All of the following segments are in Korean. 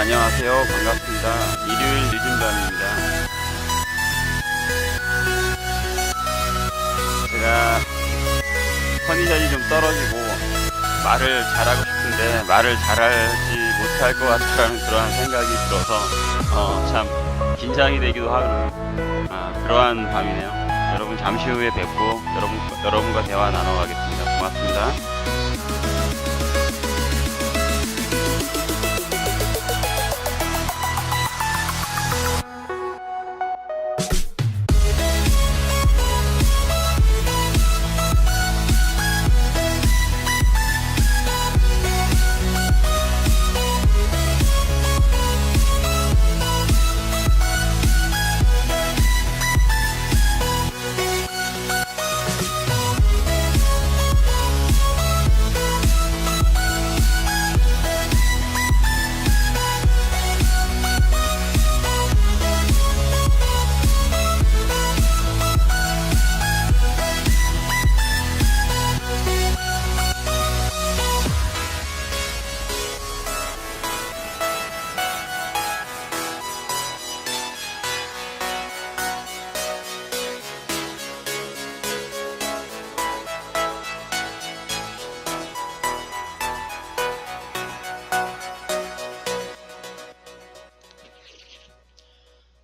안녕하세요. 반갑습니다. 일요일 늦은 밤입니다. 제가 컨디션이 좀 떨어지고 말을 잘하고 싶은데 말을 잘하지 못할 것 같다는 그러한 생각이 들어서 참 긴장이 되기도 하는 그러한 밤이네요. 여러분 잠시 후에 뵙고 여러분과 대화 나눠가겠습니다. 고맙습니다.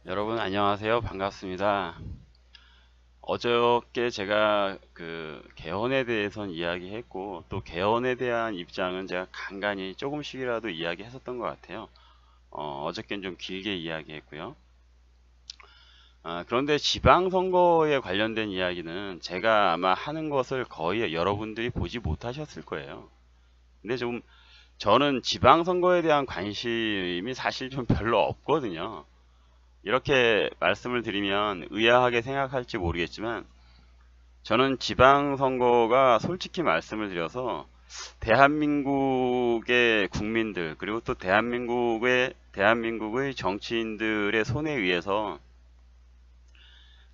여러분 안녕하세요. 반갑습니다. 어저께 제가 그 개헌에 대해서는 이야기했고 또 개헌에 대한 입장은 제가 간간히 조금씩이라도 이야기했었던 것 같아요. 어저께는 좀 길게 이야기했고요. 그런데 지방선거에 관련된 이야기는 제가 아마 하는 것을 거의 여러분들이 보지 못하셨을 거예요. 근데 좀 저는 지방선거에 대한 관심이 사실 좀 별로 없거든요. 이렇게 말씀을 드리면 의아하게 생각할지 모르겠지만 저는 지방선거가 솔직히 말씀을 드려서 대한민국의 국민들 그리고 또 대한민국의 정치인들의 손에 의해서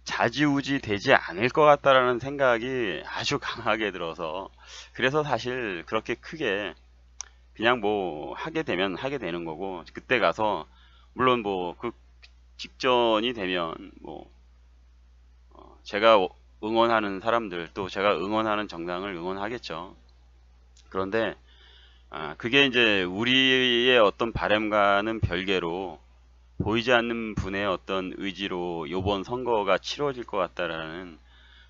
좌지우지 되지 않을 것 같다라는 생각이 아주 강하게 들어서 그래서 사실 그렇게 크게 그냥 뭐 하게 되면 하게 되는 거고 그때 가서 물론 뭐 그 직전이 되면 뭐 제가 응원하는 사람들 또 제가 응원하는 정당을 응원하겠죠. 그런데 그게 이제 우리의 어떤 바람과는 별개로 보이지 않는 분의 어떤 의지로 이번 선거가 치러질 것 같다라는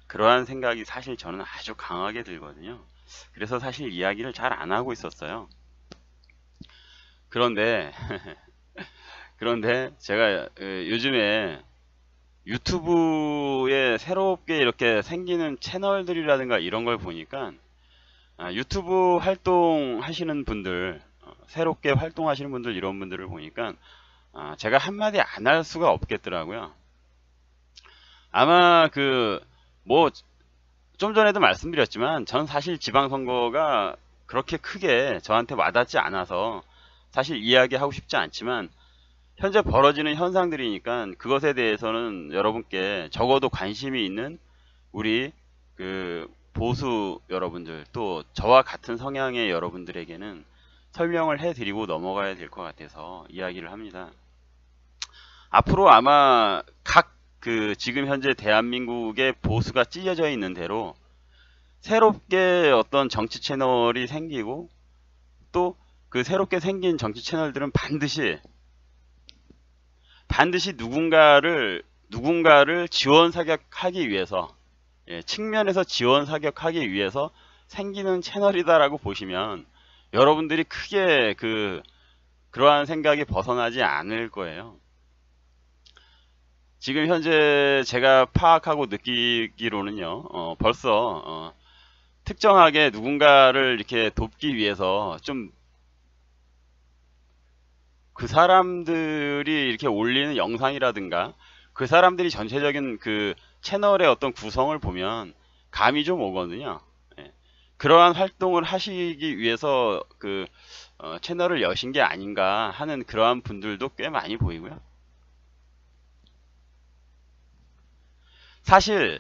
그러한 생각이 사실 저는 아주 강하게 들거든요. 그래서 사실 이야기를 잘 안 하고 있었어요. 그런데 제가 요즘에 유튜브에 새롭게 이렇게 생기는 채널들이라든가 이런 걸 보니까 유튜브 활동하시는 분들 새롭게 활동하시는 분들 이런 분들을 보니까 제가 한마디 안 할 수가 없겠더라고요. 아마 뭐 좀 전에도 말씀드렸지만 전 사실 지방선거가 그렇게 크게 저한테 와닿지 않아서 사실 이야기하고 싶지 않지만 현재 벌어지는 현상들이니까 그것에 대해서는 여러분께 적어도 관심이 있는 우리 보수 여러분들 또 저와 같은 성향의 여러분들에게는 설명을 해드리고 넘어가야 될 것 같아서 이야기를 합니다. 앞으로 아마 지금 현재 대한민국의 보수가 찢어져 있는 대로 새롭게 어떤 정치 채널이 생기고 또 그 새롭게 생긴 정치 채널들은 반드시 누군가를 지원 사격하기 위해서 측면에서 지원 사격하기 위해서 생기는 채널이다라고 보시면 여러분들이 크게 그러한 생각이 벗어나지 않을 거예요. 지금 현재 제가 파악하고 느끼기로는요, 벌써 특정하게 누군가를 이렇게 돕기 위해서 좀 그 사람들이 이렇게 올리는 영상이라든가 그 사람들이 전체적인 그 채널의 어떤 구성을 보면 감이 좀 오거든요. 그러한 활동을 하시기 위해서 채널을 여신 게 아닌가 하는 그러한 분들도 꽤 많이 보이고요. 사실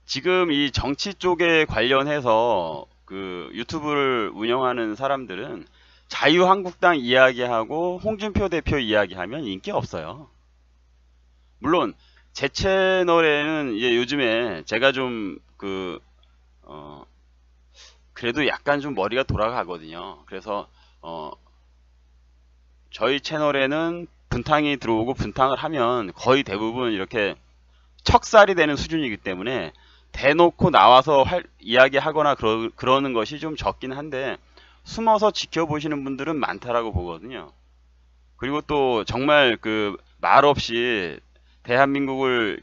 지금 이 정치 쪽에 관련해서 유튜브를 운영하는 사람들은 자유한국당 이야기하고 홍준표 대표 이야기하면 인기 없어요. 물론 제 채널에는 이제 요즘에 제가 좀 그래도 약간 좀 머리가 돌아가거든요. 그래서 저희 채널에는 분탕이 들어오고 분탕을 하면 거의 대부분 이렇게 척살이 되는 수준이기 때문에 대놓고 나와서 이야기하거나 그러는 것이 좀 적긴 한데 숨어서 지켜보시는 분들은 많다라고 보거든요. 그리고 또 정말 말없이 대한민국을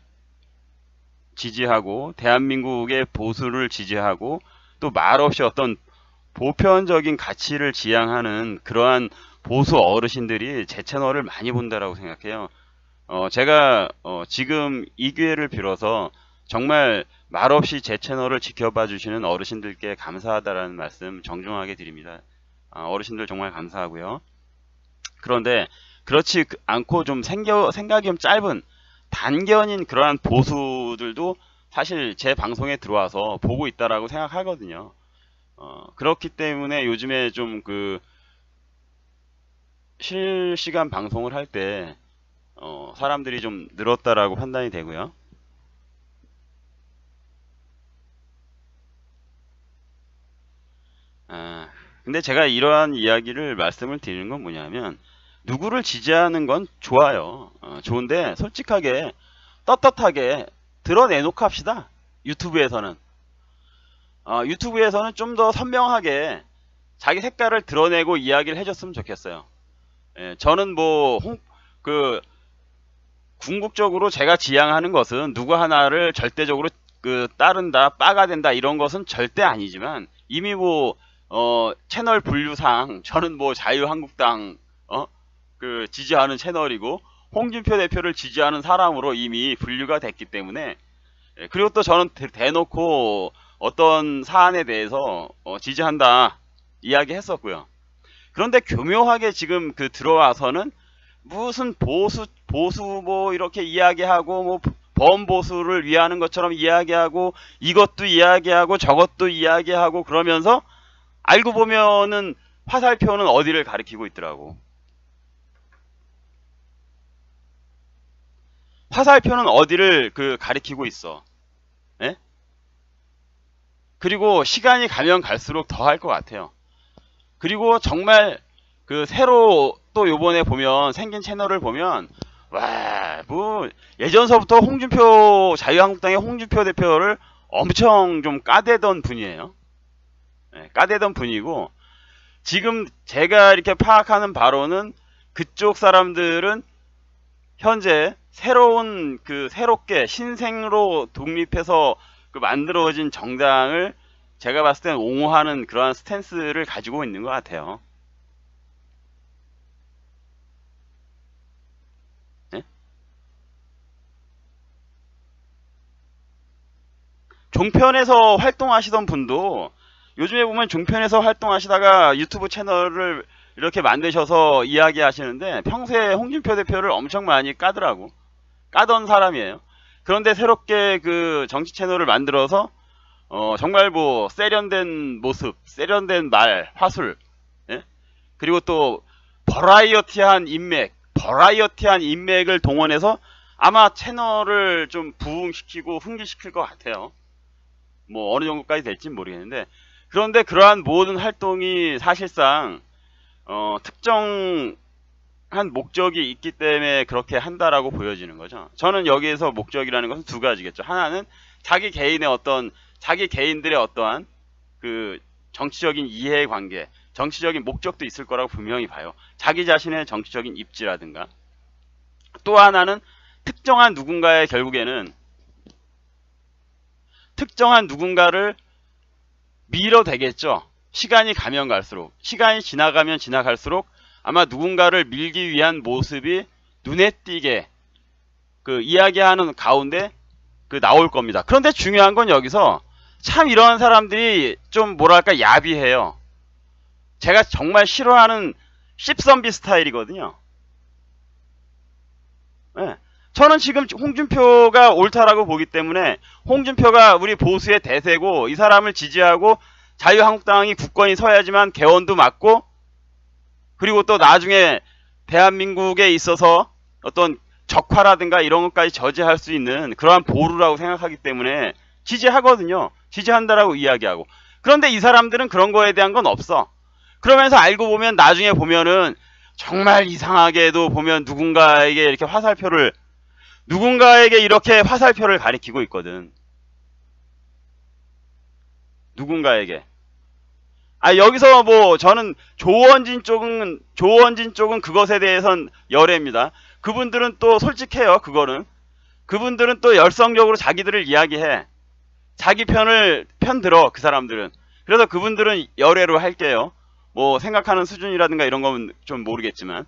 지지하고 대한민국의 보수를 지지하고 또 말없이 어떤 보편적인 가치를 지향하는 그러한 보수 어르신들이 제 채널을 많이 본다라고 생각해요. 제가 지금 이 기회를 빌어서 정말 말없이 제 채널을 지켜봐 주시는 어르신들께 감사하다라는 말씀 정중하게 드립니다. 어르신들 정말 감사하고요. 그런데 그렇지 않고 좀 생각이 좀 짧은 단견인 그러한 보수들도 사실 제 방송에 들어와서 보고 있다라고 생각하거든요. 그렇기 때문에 요즘에 좀 실시간 방송을 할 때 사람들이 좀 늘었다라고 판단이 되고요. 근데 제가 이러한 이야기를 말씀을 드리는 건 뭐냐면 누구를 지지하는 건 좋아요. 좋은데 솔직하게 떳떳하게 드러내놓고 합시다. 유튜브에서는 좀 더 선명하게 자기 색깔을 드러내고 이야기를 해줬으면 좋겠어요. 저는 궁극적으로 제가 지향하는 것은 누구 하나를 절대적으로 따른다, 빠가 된다 이런 것은 절대 아니지만 이미 채널 분류상 저는 자유한국당 지지하는 채널이고 홍준표 대표를 지지하는 사람으로 이미 분류가 됐기 때문에 그리고 또 저는 대놓고 어떤 사안에 대해서 지지한다 이야기했었고요. 그런데 교묘하게 지금 들어와서는 무슨 보수 이렇게 이야기하고 범보수를 위하는 것처럼 이야기하고 이것도 이야기하고 저것도 이야기하고 그러면서 알고 보면은 화살표는 어디를 가리키고 있더라고. 화살표는 어디를 가리키고 있어. 예? 그리고 시간이 가면 갈수록 더 할 것 같아요. 그리고 정말 새로 또 요번에 보면 생긴 채널을 보면 와 예전서부터 자유한국당의 홍준표 대표를 엄청 좀 까대던 분이에요. 까대던 분이고 지금 제가 이렇게 파악하는 바로는 그쪽 사람들은 현재 새롭게 신생로 독립해서 만들어진 정당을 제가 봤을 땐 옹호하는 그러한 스탠스를 가지고 있는 것 같아요. 네? 종편에서 활동하시던 분도 요즘에 보면 종편에서 활동하시다가 유튜브 채널을 이렇게 만드셔서 이야기하시는데 평소에 홍준표 대표를 엄청 많이 까더라고. 까던 사람이에요. 그런데 새롭게 정치 채널을 만들어서 정말 세련된 모습, 세련된 말, 화술, 예? 그리고 또 버라이어티한 인맥을 동원해서 아마 채널을 좀 부흥시키고 흥기시킬 것 같아요. 어느 정도까지 될진 모르겠는데 그런데 그러한 모든 활동이 사실상 특정한 목적이 있기 때문에 그렇게 한다라고 보여지는 거죠. 저는 여기에서 목적이라는 것은 두 가지겠죠. 하나는 자기 개인들의 어떠한 정치적인 이해관계, 정치적인 목적도 있을 거라고 분명히 봐요. 자기 자신의 정치적인 입지라든가. 또 하나는 특정한 누군가를 밀어대겠죠. 시간이 지나가면 지나갈수록 아마 누군가를 밀기 위한 모습이 눈에 띄게 이야기하는 가운데 나올 겁니다. 그런데 중요한 건 여기서 참 이런 사람들이 좀 뭐랄까 야비해요. 제가 정말 싫어하는 씹선비 스타일이거든요. 네. 저는 지금 홍준표가 옳다라고 보기 때문에 홍준표가 우리 보수의 대세고 이 사람을 지지하고 자유한국당이 굳건히 서야지만 개헌도 맞고 그리고 또 나중에 대한민국에 있어서 어떤 적화라든가 이런 것까지 저지할 수 있는 그러한 보루라고 생각하기 때문에 지지하거든요. 지지한다라고 이야기하고. 그런데 이 사람들은 그런 거에 대한 건 없어. 그러면서 알고 보면 나중에 보면은 정말 이상하게도 보면 누군가에게 이렇게 화살표를 가리키고 있거든. 누군가에게. 여기서 뭐 저는 조원진 쪽은 그것에 대해선 열애입니다. 그분들은 또 솔직해요. 그분들은 또 열성적으로 자기들을 이야기해. 자기 편 들어. 그 사람들은. 그래서 그분들은 열애로 할게요. 뭐 생각하는 수준이라든가 이런 건 좀 모르겠지만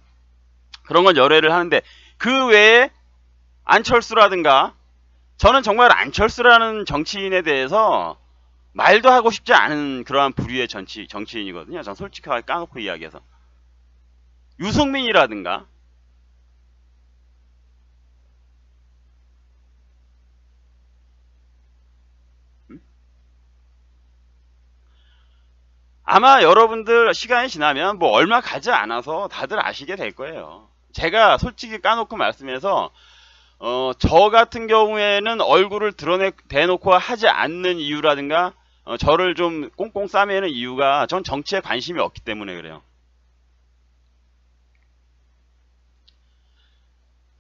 그런 건 열애를 하는데, 그 외에 안철수라든가, 저는 정말 안철수라는 정치인에 대해서 말도 하고 싶지 않은 그러한 부류의 정치인이거든요. 전 솔직하게 까놓고 이야기해서. 유승민이라든가, 아마 여러분들 시간이 지나면 뭐 얼마 가지 않아서 다들 아시게 될 거예요. 제가 솔직히 까놓고 말씀해서 저 같은 경우에는 얼굴을 대놓고 하지 않는 이유라든가, 저를 좀 꽁꽁 싸매는 이유가 전 정치에 관심이 없기 때문에 그래요.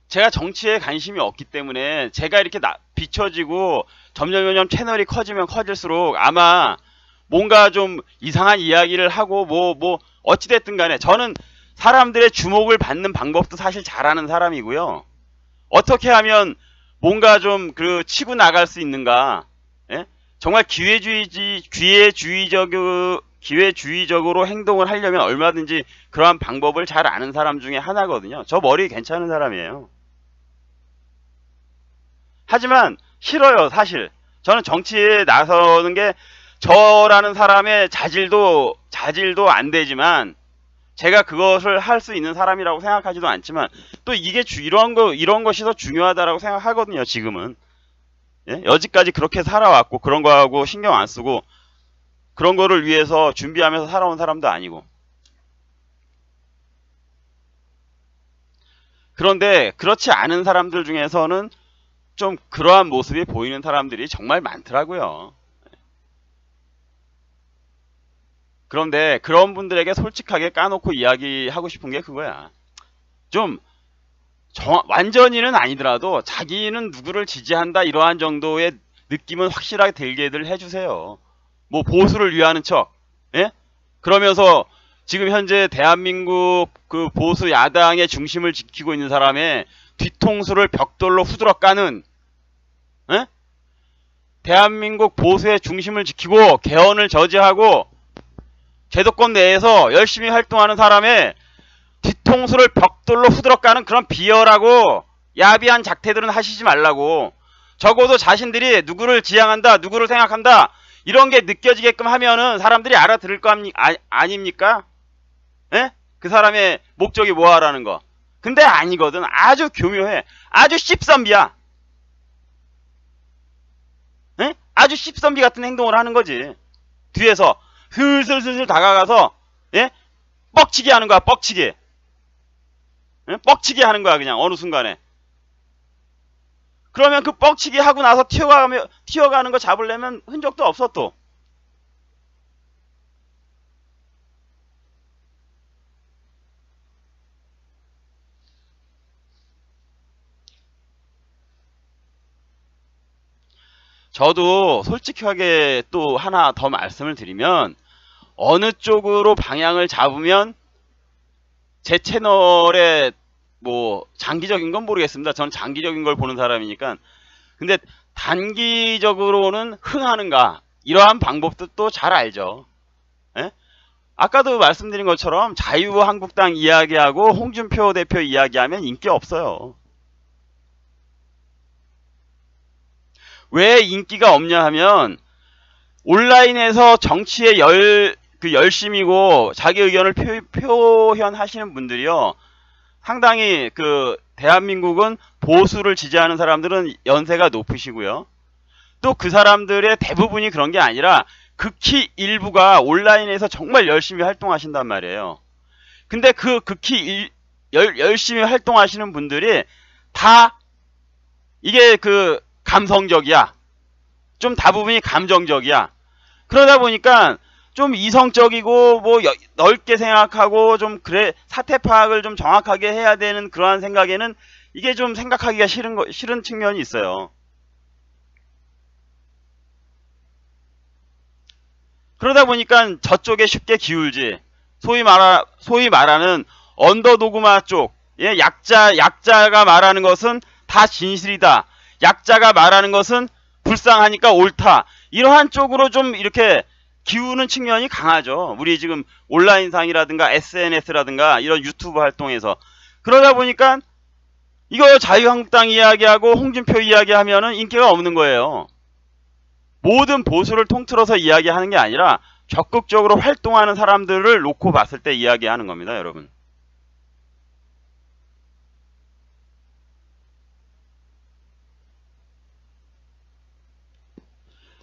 제가 정치에 관심이 없기 때문에 제가 이렇게 비춰지고 점점 채널이 커지면 커질수록 아마 뭔가 좀 이상한 이야기를 하고 어찌됐든 간에 저는 사람들의 주목을 받는 방법도 사실 잘하는 사람이고요. 어떻게 하면 뭔가 좀 치고 나갈 수 있는가, 예? 정말 기회주의적으로 행동을 하려면 얼마든지 그러한 방법을 잘 아는 사람 중에 하나거든요. 저 머리 괜찮은 사람이에요. 하지만 싫어요, 사실. 저는 정치에 나서는 게 저라는 사람의 자질도 안 되지만, 제가 그것을 할 수 있는 사람이라고 생각하지도 않지만, 또 이게 이런 것이 더 중요하다라고 생각하거든요, 지금은. 예? 여지까지 그렇게 살아왔고, 그런 거하고 신경 안 쓰고, 그런 거를 위해서 준비하면서 살아온 사람도 아니고. 그런데 그렇지 않은 사람들 중에서는 좀 그러한 모습이 보이는 사람들이 정말 많더라고요. 그런데 그런 분들에게 솔직하게 까놓고 이야기하고 싶은 게 그거야. 좀 완전히는 아니더라도 자기는 누구를 지지한다 이러한 정도의 느낌은 확실하게 들게들 해주세요. 뭐 보수를 위하는 척, 예? 그러면서 지금 현재 대한민국 그 보수 야당의 중심을 지키고 있는 사람의 뒤통수를 벽돌로 후드러 까는, 예? 대한민국 보수의 중심을 지키고 개헌을 저지하고 제도권 내에서 열심히 활동하는 사람의 뒤통수를 벽돌로 후드러 까는 그런 비열하고 야비한 작태들은 하시지 말라고. 적어도 자신들이 누구를 지향한다, 누구를 생각한다, 이런 게 느껴지게끔 하면은 사람들이 알아들을 거 아닙니까? 예? 그 사람의 목적이 뭐하라는 거. 근데 아니거든. 아주 교묘해. 아주 씹선비야. 예? 아주 씹선비 같은 행동을 하는 거지. 뒤에서 슬슬 다가가서, 예? 뻑치기 하는 거야, 뻑치기. 예? 뻑치기 하는 거야, 그냥 어느 순간에. 그러면 그 뻑치기 하고 나서 튀어가는 거 잡으려면 흔적도 없어 또. 저도 솔직하게 또 하나 더 말씀을 드리면, 어느 쪽으로 방향을 잡으면 제 채널에 뭐 장기적인 건 모르겠습니다. 저는 장기적인 걸 보는 사람이니까. 근데 단기적으로는 흥하는가, 이러한 방법도 또 잘 알죠. 예? 아까도 말씀드린 것처럼 자유한국당 이야기하고 홍준표 대표 이야기하면 인기 없어요. 왜 인기가 없냐 하면, 온라인에서 정치에 열심이고 자기 의견을 표현하시는 분들이요, 상당히 대한민국은 보수를 지지하는 사람들은 연세가 높으시고요. 또 그 사람들의 대부분이 그런 게 아니라 극히 일부가 온라인에서 정말 열심히 활동하신단 말이에요. 근데 그 극히 열심히 활동하시는 분들이 다 이게 그 감성적이야. 좀 다부분이 감정적이야. 그러다 보니까 좀 이성적이고 뭐 넓게 생각하고 좀 그래 사태 파악을 좀 정확하게 해야 되는 그러한 생각에는 이게 좀 생각하기가 싫은 측면이 있어요. 그러다 보니까 저쪽에 쉽게 기울지. 소위 말하는 언더도그마 쪽, 예, 약자가 말하는 것은 다 진실이다. 약자가 말하는 것은 불쌍하니까 옳다. 이러한 쪽으로 좀 이렇게 기우는 측면이 강하죠. 우리 지금 온라인상이라든가 SNS라든가 이런 유튜브 활동에서. 그러다 보니까 이거 자유한국당 이야기하고 홍준표 이야기하면은 인기가 없는 거예요. 모든 보수를 통틀어서 이야기하는 게 아니라 적극적으로 활동하는 사람들을 놓고 봤을 때 이야기하는 겁니다, 여러분.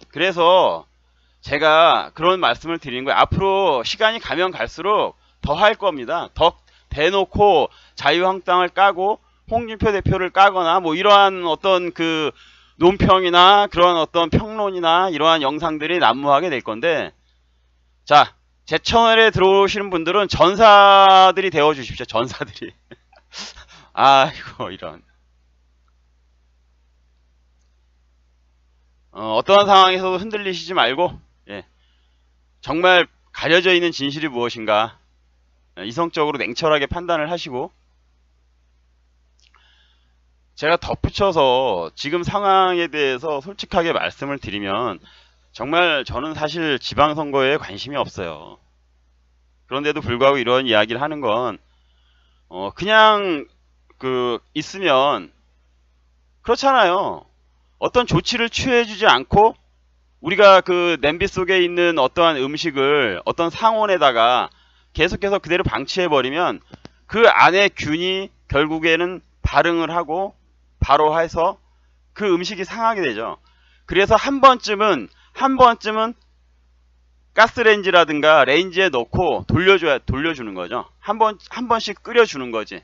그래서 제가 그런 말씀을 드리는 거예요. 앞으로 시간이 가면 갈수록 더 할 겁니다. 더 대놓고 자유한국당을 까고 홍준표 대표를 까거나 뭐 이러한 어떤 그 논평이나 그런 어떤 평론이나 이러한 영상들이 난무하게 될 건데, 자, 제 채널에 들어오시는 분들은 전사들이 되어 주십시오. 전사들이. 아이고 이런. 어떠한 상황에서도 흔들리시지 말고, 예, 정말 가려져 있는 진실이 무엇인가 이성적으로 냉철하게 판단을 하시고, 제가 덧붙여서 지금 상황에 대해서 솔직하게 말씀을 드리면 정말 저는 사실 지방선거에 관심이 없어요. 그런데도 불구하고 이런 이야기를 하는 건 그냥 그 있으면 그렇잖아요. 어떤 조치를 취해주지 않고 우리가 그 냄비 속에 있는 어떠한 음식을 어떤 상온에다가 계속해서 그대로 방치해버리면 그 안에 균이 결국에는 발응을 하고 바로 해서 그 음식이 상하게 되죠. 그래서 한 번쯤은 가스레인지라든가 레인지에 넣고 돌려주는 거죠. 한 번씩 끓여주는 거지.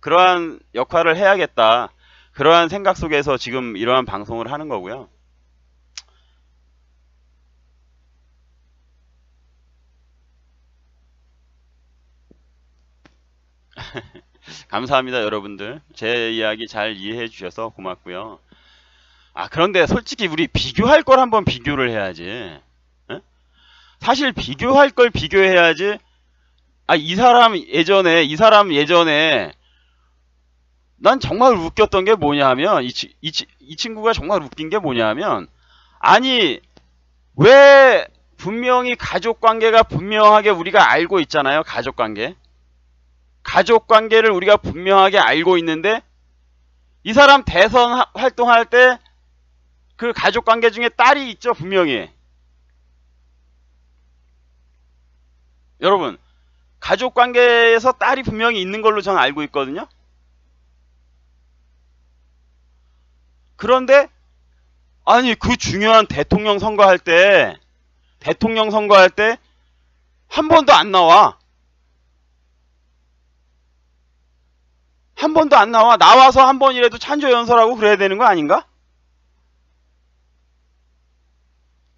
그러한 역할을 해야겠다. 그러한 생각 속에서 지금 이러한 방송을 하는 거고요. 감사합니다, 여러분들. 제 이야기 잘 이해해 주셔서 고맙고요. 그런데 솔직히 우리 비교할 걸 한번 비교를 해야지. 에? 사실 비교할 걸 비교해야지. 이 사람 예전에 난 정말 웃겼던 게 뭐냐면 이 친구가 정말 웃긴 게 뭐냐면, 아니 왜 분명히 가족관계가 분명하게 우리가 알고 있잖아요. 가족관계를 우리가 분명하게 알고 있는데 이 사람 대선 활동할 때 그 가족관계 중에 딸이 있죠. 분명히. 여러분, 가족관계에서 딸이 분명히 있는 걸로 저는 알고 있거든요. 그런데 아니 그 중요한 대통령 선거할 때 한 번도 안 나와. 한 번도 안 나와. 나와서 한 번이라도 찬조연설하고 그래야 되는 거 아닌가?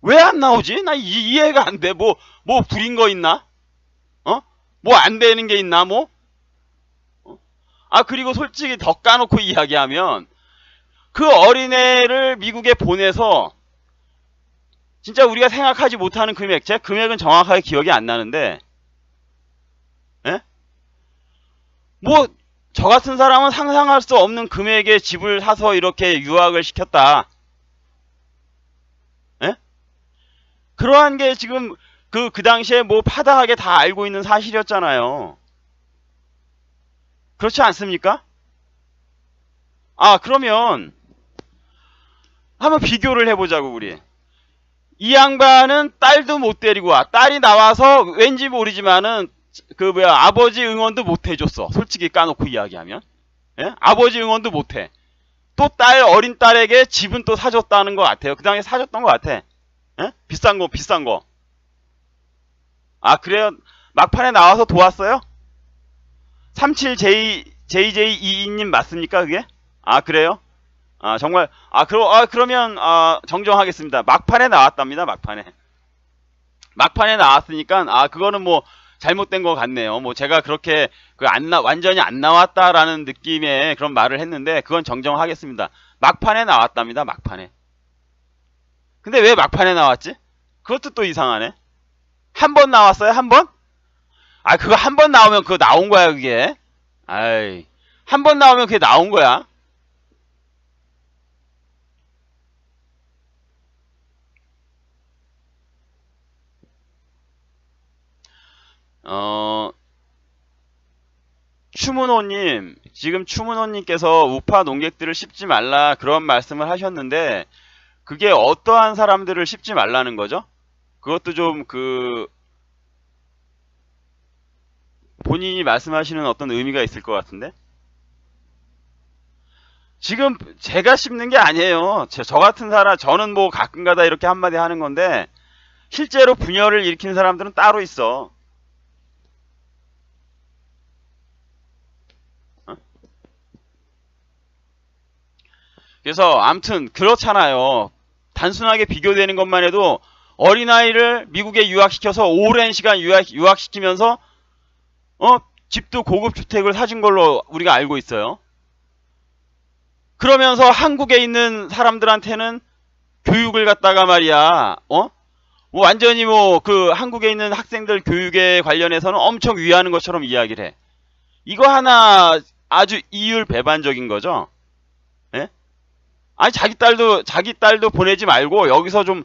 왜 안 나오지? 나 이해가 안 돼. 뭐 부린 거 있나? 뭐 안 되는 게 있나 뭐? 그리고 솔직히 더 까놓고 이야기하면 그 어린애를 미국에 보내서 진짜 우리가 생각하지 못하는 금액, 제 금액은 정확하게 기억이 안 나는데, 에? 뭐 저 같은 사람은 상상할 수 없는 금액의 집을 사서 이렇게 유학을 시켰다. 에? 그러한 게 지금 그 당시에 뭐 파다하게 다 알고 있는 사실이었잖아요. 그렇지 않습니까? 그러면 한번 비교를 해보자고. 우리 이 양반은 딸도 못 데리고 와. 딸이 나와서 왠지 모르지만은 아버지 응원도 못 해줬어. 솔직히 까놓고 이야기하면. 예? 아버지 응원도 못 해. 또 어린 딸에게 집은 또 사줬다는 것 같아요. 그 당시에 사줬던 것 같아. 예? 비싼 거. 그래요? 막판에 나와서 도왔어요? 37JJ22님 맞습니까 그게? 아 그래요? 아 정말 그러면 정정하겠습니다. 막판에 나왔답니다. 막판에 나왔으니까 그거는 뭐 잘못된 것 같네요. 뭐 제가 그렇게 완전히 안 나왔다라는 느낌의 그런 말을 했는데 그건 정정하겠습니다. 막판에 나왔답니다. 막판에. 근데 왜 막판에 나왔지? 그것도 또 이상하네. 한 번 나왔어요? 한 번? 그거 한 번 나오면 그거 나온 거야 그게. 아이, 한 번 나오면 그게 나온 거야. 추문호님, 지금 추문호님께서 우파 농객들을 씹지 말라 그런 말씀을 하셨는데 그게 어떠한 사람들을 씹지 말라는 거죠? 그것도 좀 본인이 말씀하시는 어떤 의미가 있을 것 같은데? 지금 제가 씹는 게 아니에요. 저 같은 사람, 저는 뭐 가끔가다 이렇게 한마디 하는 건데 실제로 분열을 일으킨 사람들은 따로 있어. 그래서 암튼 그렇잖아요. 단순하게 비교되는 것만 해도 어린아이를 미국에 유학시켜서 오랜 시간 유학시키면서 집도 고급 주택을 사준 걸로 우리가 알고 있어요. 그러면서 한국에 있는 사람들한테는 교육을 갖다가 말이야, 뭐 완전히 한국에 있는 학생들 교육에 관련해서는 엄청 위하는 것처럼 이야기를 해. 이거 하나 아주 이율배반적인 거죠. 예? 아니 자기 딸도 보내지 말고 여기서 좀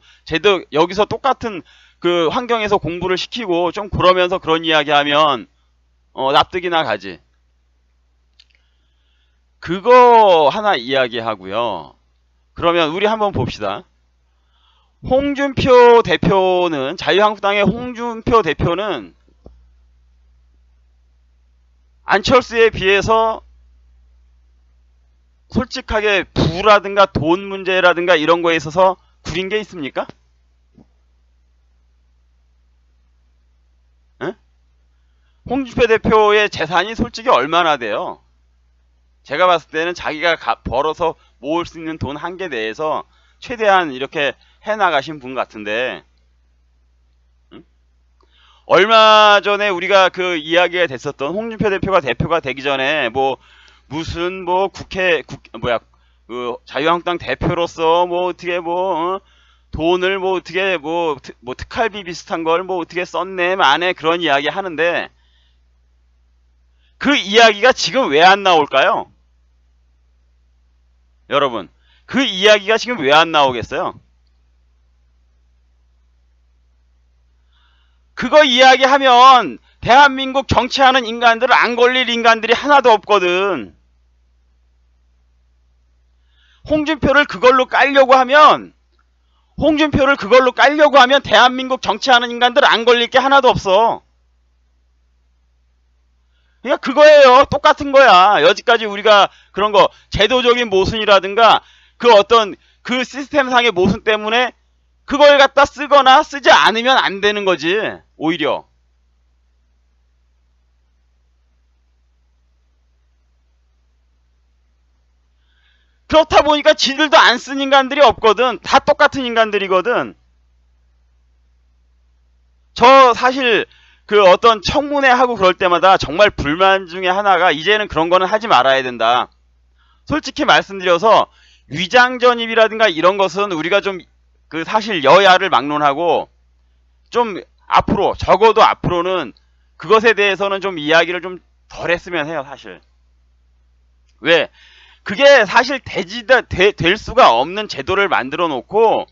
여기서 똑같은 그 환경에서 공부를 시키고 좀 그러면서 그런 이야기하면 납득이나 가지. 그거 하나 이야기하고요. 그러면 우리 한번 봅시다. 홍준표 대표는, 자유한국당의 홍준표 대표는 안철수에 비해서 솔직하게 부라든가 돈 문제라든가 이런 거에 있어서 구린 게 있습니까? 에? 홍준표 대표의 재산이 솔직히 얼마나 돼요? 제가 봤을 때는 자기가 벌어서 모을 수 있는 돈 한계 내에서 최대한 이렇게 해나가신 분 같은데, 얼마 전에 우리가 그 이야기가 됐었던 홍준표 대표가 되기 전에 무슨 자유한국당 대표로서 어떻게 돈을 어떻게 특활비 비슷한 걸 어떻게 썼네 마네 그런 이야기 하는데 그 이야기가 지금 왜 안 나올까요? 여러분, 그 이야기가 지금 왜 안 나오겠어요? 그거 이야기하면 대한민국 정치하는 인간들을 안 걸릴 인간들이 하나도 없거든. 홍준표를 그걸로 깔려고 하면 대한민국 정치하는 인간들 안 걸릴 게 하나도 없어. 그러니까 그거예요. 똑같은 거야. 여지까지 우리가 그런 거 제도적인 모순이라든가 그 어떤 그 시스템상의 모순 때문에 그걸 갖다 쓰거나 쓰지 않으면 안 되는 거지. 오히려. 그렇다 보니까 지들도 안 쓴 인간들이 없거든. 다 똑같은 인간들이거든. 저 사실 그 어떤 청문회 하고 그럴 때마다 정말 불만 중에 하나가 이제는 그런 거는 하지 말아야 된다. 솔직히 말씀드려서 위장전입이라든가 이런 것은 우리가 좀 사실 여야를 막론하고 좀 적어도 앞으로는 그것에 대해서는 좀 이야기를 좀 덜 했으면 해요, 사실. 왜? 그게 사실 될 수가 없는 제도를 만들어 놓고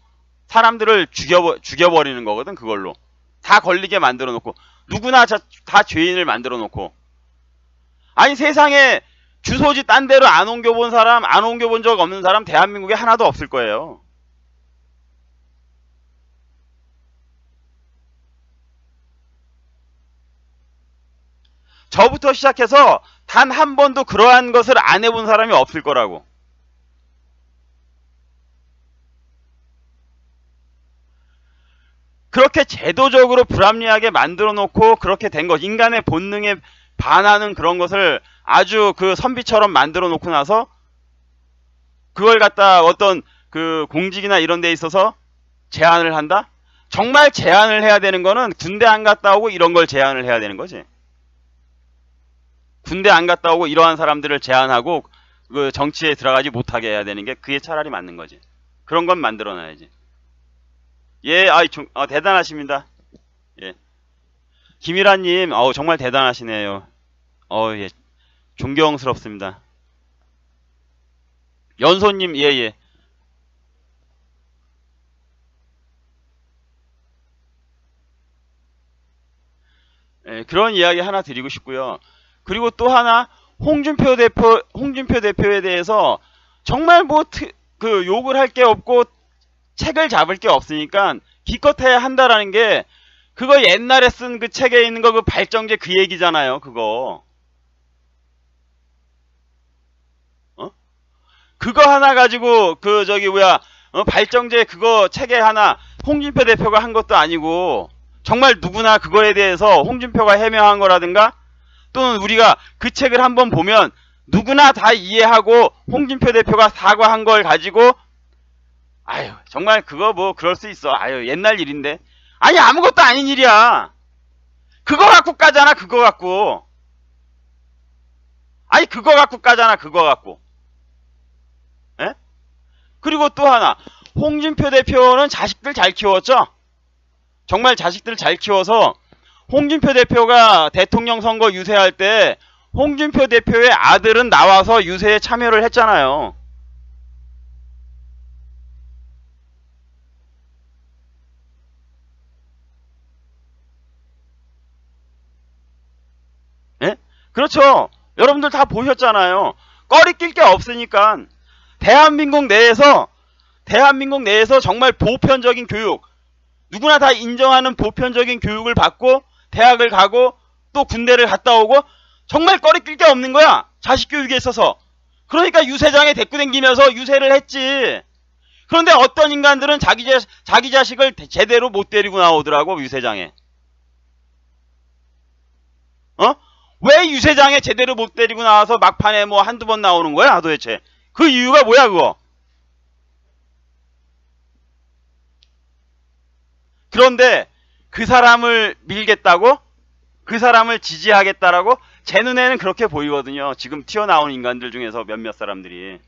사람들을 죽여버리는 거거든, 그걸로. 다 걸리게 만들어 놓고. 누구나 다 죄인을 만들어 놓고. 아니, 세상에 주소지 딴 데로 안 옮겨본 적 없는 사람 대한민국에 하나도 없을 거예요. 저부터 시작해서 단 한 번도 그러한 것을 안 해본 사람이 없을 거라고. 그렇게 제도적으로 불합리하게 만들어 놓고 그렇게 된 것, 인간의 본능에 반하는 그런 것을 아주 그 선비처럼 만들어 놓고 나서 그걸 갖다 어떤 그 공직이나 이런 데 있어서 제한을 한다? 정말 제한을 해야 되는 거는 군대 안 갔다 오고 이런 걸 제한을 해야 되는 거지. 군대 안 갔다 오고 이러한 사람들을 제한하고 그 정치에 들어가지 못하게 해야 되는 게 그게 차라리 맞는 거지. 그런 건 만들어놔야지. 예, 대단하십니다. 예. 김일환님, 정말 대단하시네요. 예. 존경스럽습니다. 연소님, 예. 예, 그런 이야기 하나 드리고 싶고요. 그리고 또 하나, 홍준표 대표에 대해서 정말 그 욕을 할 게 없고 책을 잡을 게 없으니까 기껏해야 한다라는 게 그거 옛날에 쓴 그 책에 있는 거 그 발정제 그 얘기잖아요. 그거. 그거 하나 가지고 발정제 그거 책에 하나 홍준표 대표가 한 것도 아니고 정말 누구나 그거에 대해서 홍준표가 해명한 거라든가 또는 우리가 그 책을 한번 보면 누구나 다 이해하고 홍준표 대표가 사과한 걸 가지고 정말 그거 그럴 수 있어. 옛날 일인데. 아니 아무것도 아닌 일이야. 그거 갖고 까잖아. 그거 갖고. 그거 갖고 까잖아. 그거 갖고. 에? 그리고 또 하나, 홍준표 대표는 자식들 잘 키웠죠? 정말 자식들 잘 키워서 홍준표 대표가 대통령 선거 유세할 때 홍준표 대표의 아들은 나와서 유세에 참여를 했잖아요. 예? 그렇죠. 여러분들 다 보셨잖아요. 꺼리낄 게 없으니까 대한민국 내에서 정말 보편적인 교육, 누구나 다 인정하는 보편적인 교육을 받고 대학을 가고 또 군대를 갔다 오고 정말 꺼리낄 게 없는 거야. 자식 교육에 있어서. 그러니까 유세장에 데리고 다니면서 유세를 했지. 그런데 어떤 인간들은 자기 자식을 제대로 못 데리고 나오더라고, 유세장에. 왜 유세장에 제대로 못 데리고 나와서 막판에 한두 번 나오는 거야, 도대체? 그 이유가 뭐야, 그거? 그런데 그 사람을 밀겠다고? 그 사람을 지지하겠다라고? 제 눈에는 그렇게 보이거든요. 지금 튀어나온 인간들 중에서 몇몇 사람들이.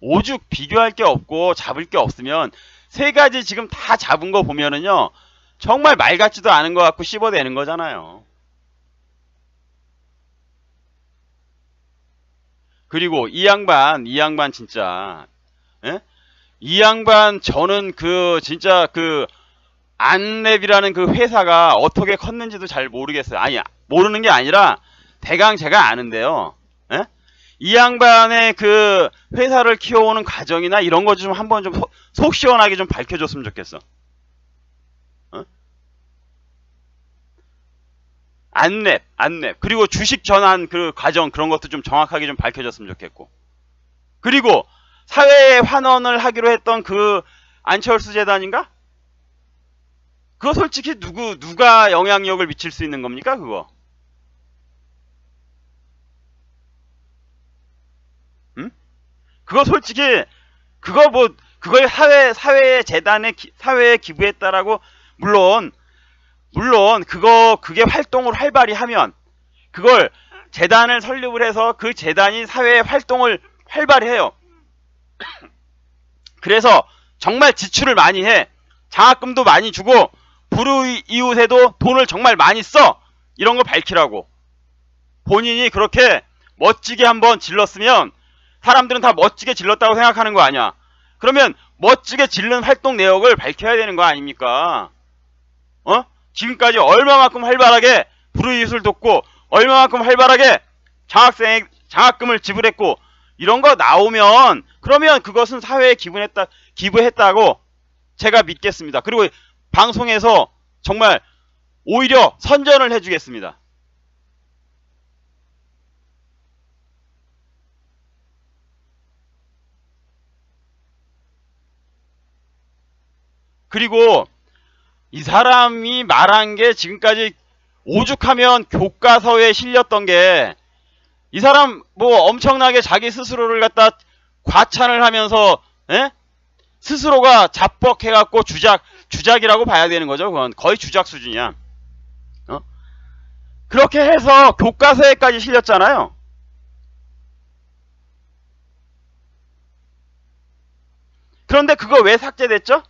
오죽 비교할 게 없고 잡을 게 없으면 세 가지 지금 다 잡은 거 보면은요. 정말 말 같지도 않은 것 같고 씹어대는 거잖아요. 그리고 이 양반 진짜, 예? 이 양반 저는 진짜 안랩이라는 그 회사가 어떻게 컸는지도 잘 모르겠어요. 아니, 모르는 게 아니라 대강 제가 아는데요. 예? 이 양반의 그 회사를 키워오는 과정이나 이런 거 좀 한번 좀 속 시원하게 좀 밝혀줬으면 좋겠어. 안랩 그리고 주식 전환 그 과정 그런 것도 좀 정확하게 좀 밝혀줬으면 좋겠고, 그리고 사회에 환원을 하기로 했던 그 안철수 재단인가? 그거 솔직히 누가 영향력을 미칠 수 있는 겁니까, 그거? 응? 그거 솔직히 그걸 사회의 재단에 사회에 기부했다라고 물론 그게 활동을 활발히 하면 그걸 재단을 설립을 해서 그 재단이 사회의 활동을 활발히 해요. 그래서 정말 지출을 많이 해. 장학금도 많이 주고 불우이웃에도 돈을 정말 많이 써. 이런 거 밝히라고. 본인이 그렇게 멋지게 한번 질렀으면 사람들은 다 멋지게 질렀다고 생각하는 거 아니야. 그러면 멋지게 질른 활동 내역을 밝혀야 되는 거 아닙니까? 지금까지 얼마만큼 활발하게 불우이웃을 돕고 얼마만큼 활발하게 장학금을 지불했고 이런 거 나오면 그러면 그것은 사회에 기부했다고 제가 믿겠습니다. 그리고 방송에서 정말 오히려 선전을 해주겠습니다. 그리고 이 사람이 말한 게 지금까지 오죽하면 교과서에 실렸던 게, 이 사람 뭐 엄청나게 자기 스스로를 갖다 과찬을 하면서, 에? 스스로가 자뻑해갖고 주작이라고 봐야 되는 거죠. 그건 거의 주작 수준이야. 그렇게 해서 교과서에까지 실렸잖아요. 그런데 그거 왜 삭제됐죠?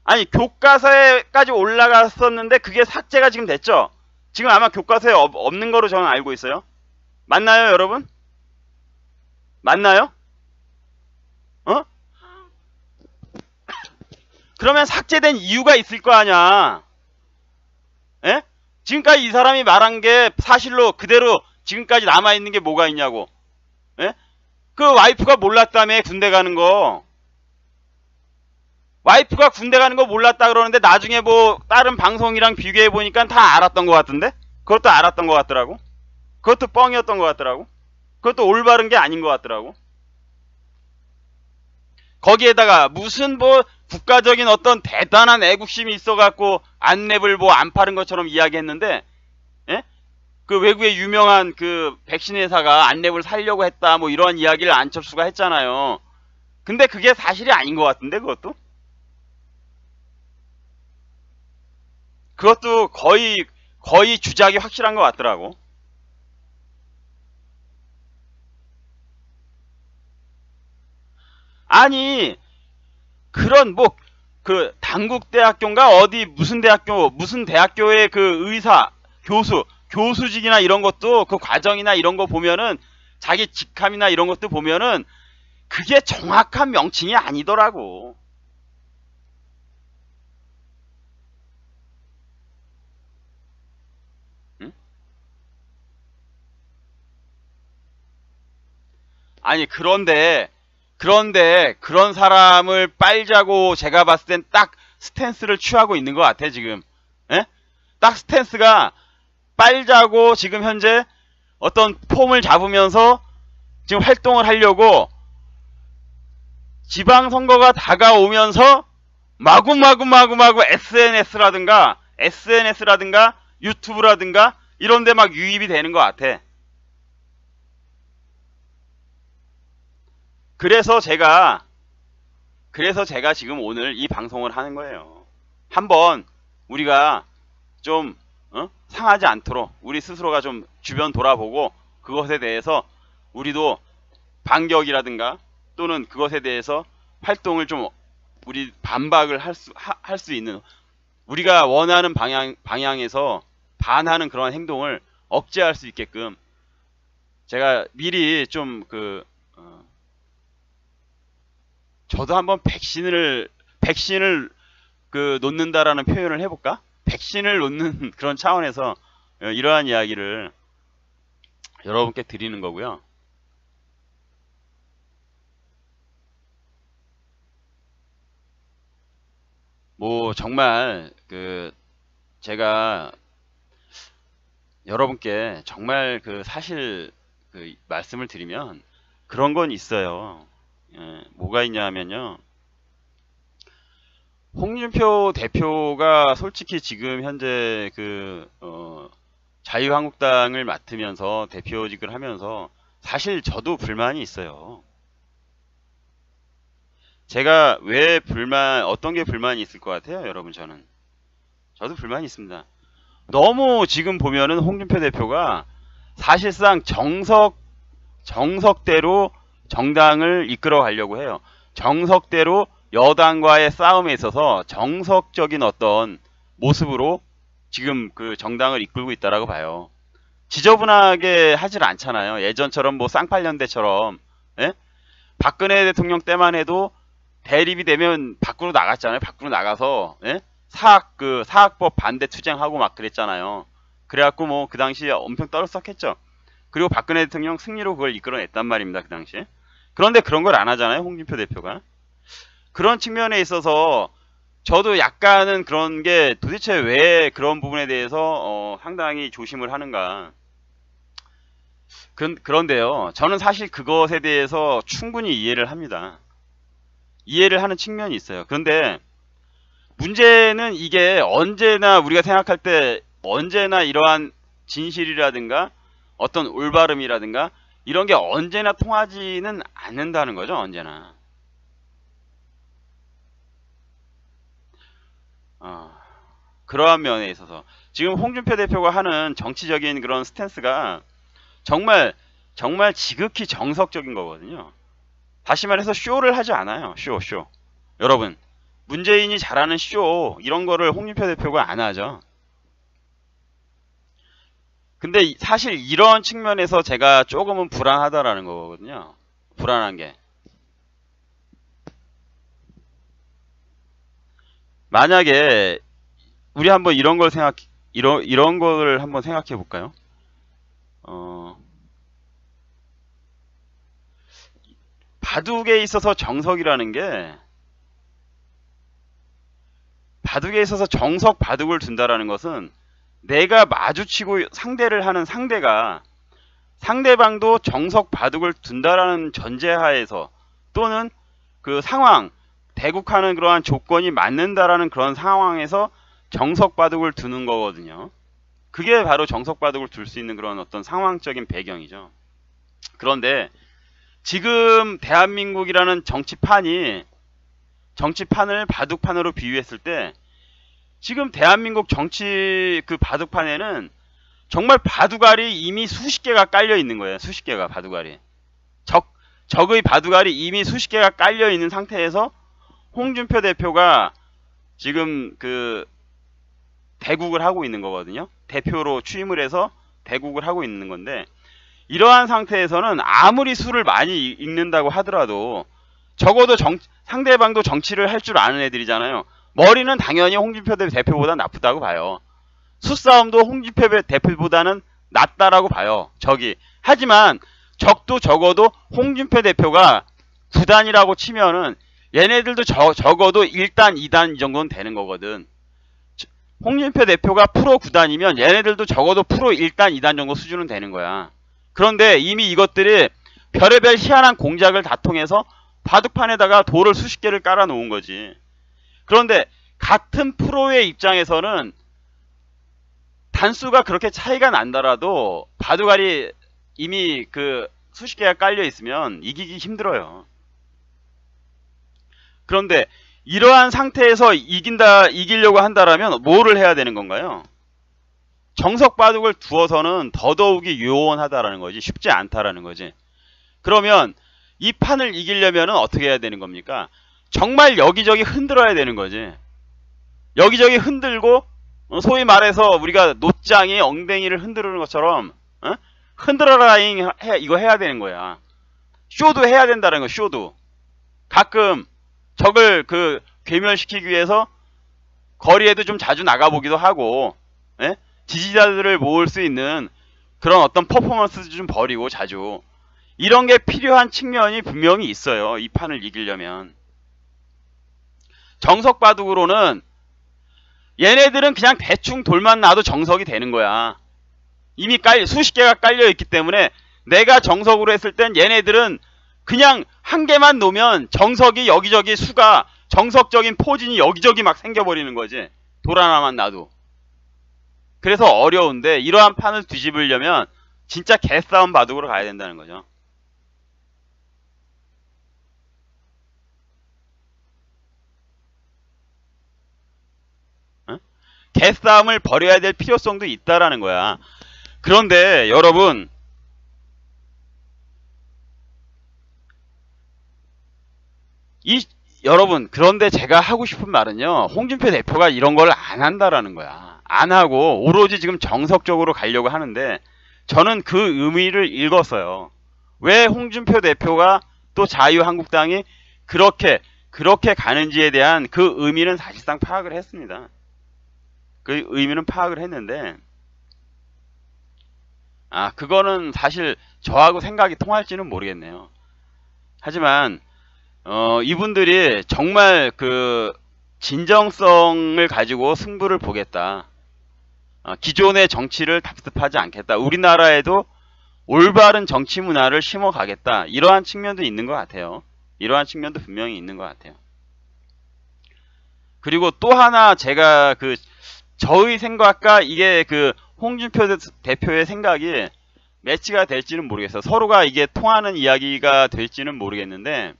아니, 교과서에까지 올라갔었는데 그게 삭제가 지금 됐죠? 지금 아마 교과서에 없는 거로 저는 알고 있어요. 맞나요, 여러분? 맞나요? 어? 그러면 삭제된 이유가 있을 거 아니야. 예? 지금까지 이 사람이 말한 게 사실로 그대로 지금까지 남아있는 게 뭐가 있냐고. 예? 그 와이프가 몰랐다며, 군대 가는 거. 와이프가 군대 가는 거 몰랐다 그러는데 나중에 뭐 다른 방송이랑 비교해 보니까 다 알았던 것 같은데? 그것도 알았던 것 같더라고. 그것도 뻥이었던 것 같더라고. 그것도 올바른 게 아닌 것 같더라고. 거기에다가 무슨 뭐 국가적인 어떤 대단한 애국심이 있어갖고 안랩을 뭐 안 파는 것처럼 이야기했는데, 예? 그 외국의 유명한 그 백신 회사가 안랩을 살려고 했다 뭐 이런 이야기를 안철수가 했잖아요. 근데 그게 사실이 아닌 것 같은데, 그것도 거의 주작이 확실한 것 같더라고. 아니, 그런 뭐 그 당국대학교인가 어디 무슨 대학교의 그 의사 교수직이나 이런 것도 그 과정이나 이런 거 보면은, 자기 직함이나 이런 것도 보면은 그게 정확한 명칭이 아니더라고. 응? 아니, 그런데 그런 사람을 빨자고 제가 봤을 땐 딱 스탠스를 취하고 있는 것 같아 지금. 예? 딱 스탠스가 빨자고 지금 현재 어떤 폼을 잡으면서 지금 활동을 하려고, 지방선거가 다가오면서 마구마구 SNS라든가 유튜브라든가 이런데 막 유입이 되는 것 같아. 그래서 제가 지금 오늘 이 방송을 하는 거예요. 한번 우리가 좀 상하지 않도록 우리 스스로가 좀 주변 돌아보고, 그것에 대해서 우리도 반격이라든가 또는 그것에 대해서 활동을 좀, 우리 반박을 할 수 있는, 우리가 원하는 방향에서 반하는 그런 행동을 억제할 수 있게끔 제가 미리 좀 저도 한번 백신을 놓는다라는 표현을 해볼까? 백신을 놓는 그런 차원에서 이러한 이야기를 여러분께 드리는 거고요. 뭐 정말 제가 여러분께 정말 사실 말씀을 드리면 그런 건 있어요. 뭐가 있냐면요. 홍준표 대표가 솔직히 지금 현재 자유한국당을 맡으면서 대표직을 하면서 사실 저도 불만이 있어요. 제가 왜 어떤 게 불만이 있을 것 같아요, 여러분? 저도 불만이 있습니다. 너무 지금 보면은 홍준표 대표가 사실상 정석대로 정당을 이끌어 가려고 해요. 정석대로 여당과의 싸움에 있어서 정석적인 어떤 모습으로 지금 정당을 이끌고 있다라고 봐요. 지저분하게 하질 않잖아요. 예전처럼 뭐 쌍팔년대처럼. 예? 박근혜 대통령 때만 해도 대립이 되면 밖으로 나갔잖아요. 밖으로 나가서 사학법 반대 투쟁하고 막 그랬잖아요. 그래갖고 뭐 그 당시에 엄청 떨썩했죠. 그리고 박근혜 대통령 승리로 그걸 이끌어냈단 말입니다. 그 당시에. 그런데 그런 걸 안 하잖아요, 홍준표 대표가. 그런 측면에 있어서 저도 약간은 그런 게 도대체 왜 그런 부분에 대해서 상당히 조심을 하는가. 그런데요, 저는 사실 그것에 대해서 충분히 이해를 합니다. 이해를 하는 측면이 있어요. 그런데 문제는 이게 언제나 우리가 생각할 때 언제나 이러한 진실이라든가 어떤 올바름이라든가 이런 게 언제나 통하지는 않는다는 거죠. 언제나. 어, 그러한 면에 있어서 지금 홍준표 대표가 하는 정치적인 그런 스탠스가 정말 정말 지극히 정석적인 거거든요. 다시 말해서 쇼를 하지 않아요. 쇼. 여러분, 문재인이 잘하는 쇼 이런 거를 홍준표 대표가 안 하죠. 근데 사실 이런 측면에서 제가 조금은 불안하다라는 거거든요. 불안한 게. 만약에 우리 한번 이런 걸 한번 생각해 볼까요? 어, 바둑에 있어서 정석이라는 게 바둑에 있어서 정석 바둑을 둔다라는 것은 내가 마주치고 상대를 하는 상대가 상대방도 정석 바둑을 둔다라는 전제하에서 또는 그 상황 대국하는 그러한 조건이 맞는다라는 그런 상황에서 정석 바둑을 두는 거거든요. 그게 바로 정석 바둑을 둘 수 있는 그런 어떤 상황적인 배경이죠. 그런데 지금 대한민국이라는 정치판을 바둑판으로 비유했을 때 지금 대한민국 정치 그 바둑판에는 정말 바둑알이 이미 수십 개가 깔려 있는 거예요. 수십 개가 바둑알이. 적의 바둑알이 이미 수십 개가 깔려 있는 상태에서 홍준표 대표가 지금 그 대국을 하고 있는 거거든요. 대표로 취임을 해서 대국을 하고 있는 건데 이러한 상태에서는 아무리 수를 많이 읽는다고 하더라도 적어도 상대방도 정치를 할 줄 아는 애들이잖아요. 머리는 당연히 홍준표 대표보다 나쁘다고 봐요. 수싸움도 홍준표 대표보다는 낫다라고 봐요. 하지만 적도 적어도 홍준표 대표가 9단이라고 치면은 얘네들도 적어도 1단, 2단 이 정도는 되는 거거든. 홍준표 대표가 프로 9단이면 얘네들도 적어도 프로 1단, 2단 정도 수준은 되는 거야. 그런데 이미 이것들이 별의별 희한한 공작을 다 통해서 바둑판에다가 돌을 수십 개를 깔아 놓은 거지. 그런데 같은 프로의 입장에서는 단수가 그렇게 차이가 난다라도 바둑알이 이미 그 수십 개가 깔려 있으면 이기기 힘들어요. 그런데 이러한 상태에서 이기려고 한다라면 뭐를 해야 되는 건가요? 정석 바둑을 두어서는 더더욱이 요원하다라는 거지, 쉽지 않다라는 거지. 그러면 이 판을 이기려면 어떻게 해야 되는 겁니까? 정말 여기저기 흔들어야 되는 거지. 여기저기 흔들고 소위 말해서 우리가 노짱이 엉덩이를 흔드는 것처럼 흔들어라잉 이거 해야 되는 거야. 쇼도 해야 된다는 거. 쇼도 가끔 적을 그 괴멸시키기 위해서 거리에도 좀 자주 나가보기도 하고 지지자들을 모을 수 있는 그런 어떤 퍼포먼스도 좀 버리고 자주 이런 게 필요한 측면이 분명히 있어요. 이 판을 이기려면. 정석 바둑으로는 얘네들은 그냥 대충 돌만 놔도 정석이 되는 거야. 이미 수십 개가 깔려 있기 때문에 내가 정석으로 했을 땐 얘네들은 그냥 한 개만 놓으면 정석이 여기저기 수가 정석적인 포진이 여기저기 막 생겨버리는 거지. 돌 하나만 놔도. 그래서 어려운데 이러한 판을 뒤집으려면 진짜 개싸움 바둑으로 가야 된다는 거죠. 개싸움을 벌여야 될 필요성도 있다라는 거야. 그런데 여러분, 그런데 제가 하고 싶은 말은요, 홍준표 대표가 이런 걸 안 한다라는 거야. 안 하고 오로지 지금 정석적으로 가려고 하는데 저는 그 의미를 읽었어요. 왜 홍준표 대표가 또 자유한국당이 그렇게 가는지에 대한 그 의미는 사실상 파악을 했습니다. 그 의미는 파악을 했는데 그거는 사실 저하고 생각이 통할지는 모르겠네요. 하지만 이분들이 정말 진정성을 가지고 승부를 보겠다. 기존의 정치를 답습하지 않겠다. 우리나라에도 올바른 정치 문화를 심어가겠다. 이러한 측면도 있는 것 같아요. 이러한 측면도 분명히 있는 것 같아요. 그리고 또 하나 제가 저의 생각과 이게 홍준표 대표의 생각이 매치가 될지는 모르겠어요. 서로가 이게 통하는 이야기가 될지는 모르겠는데,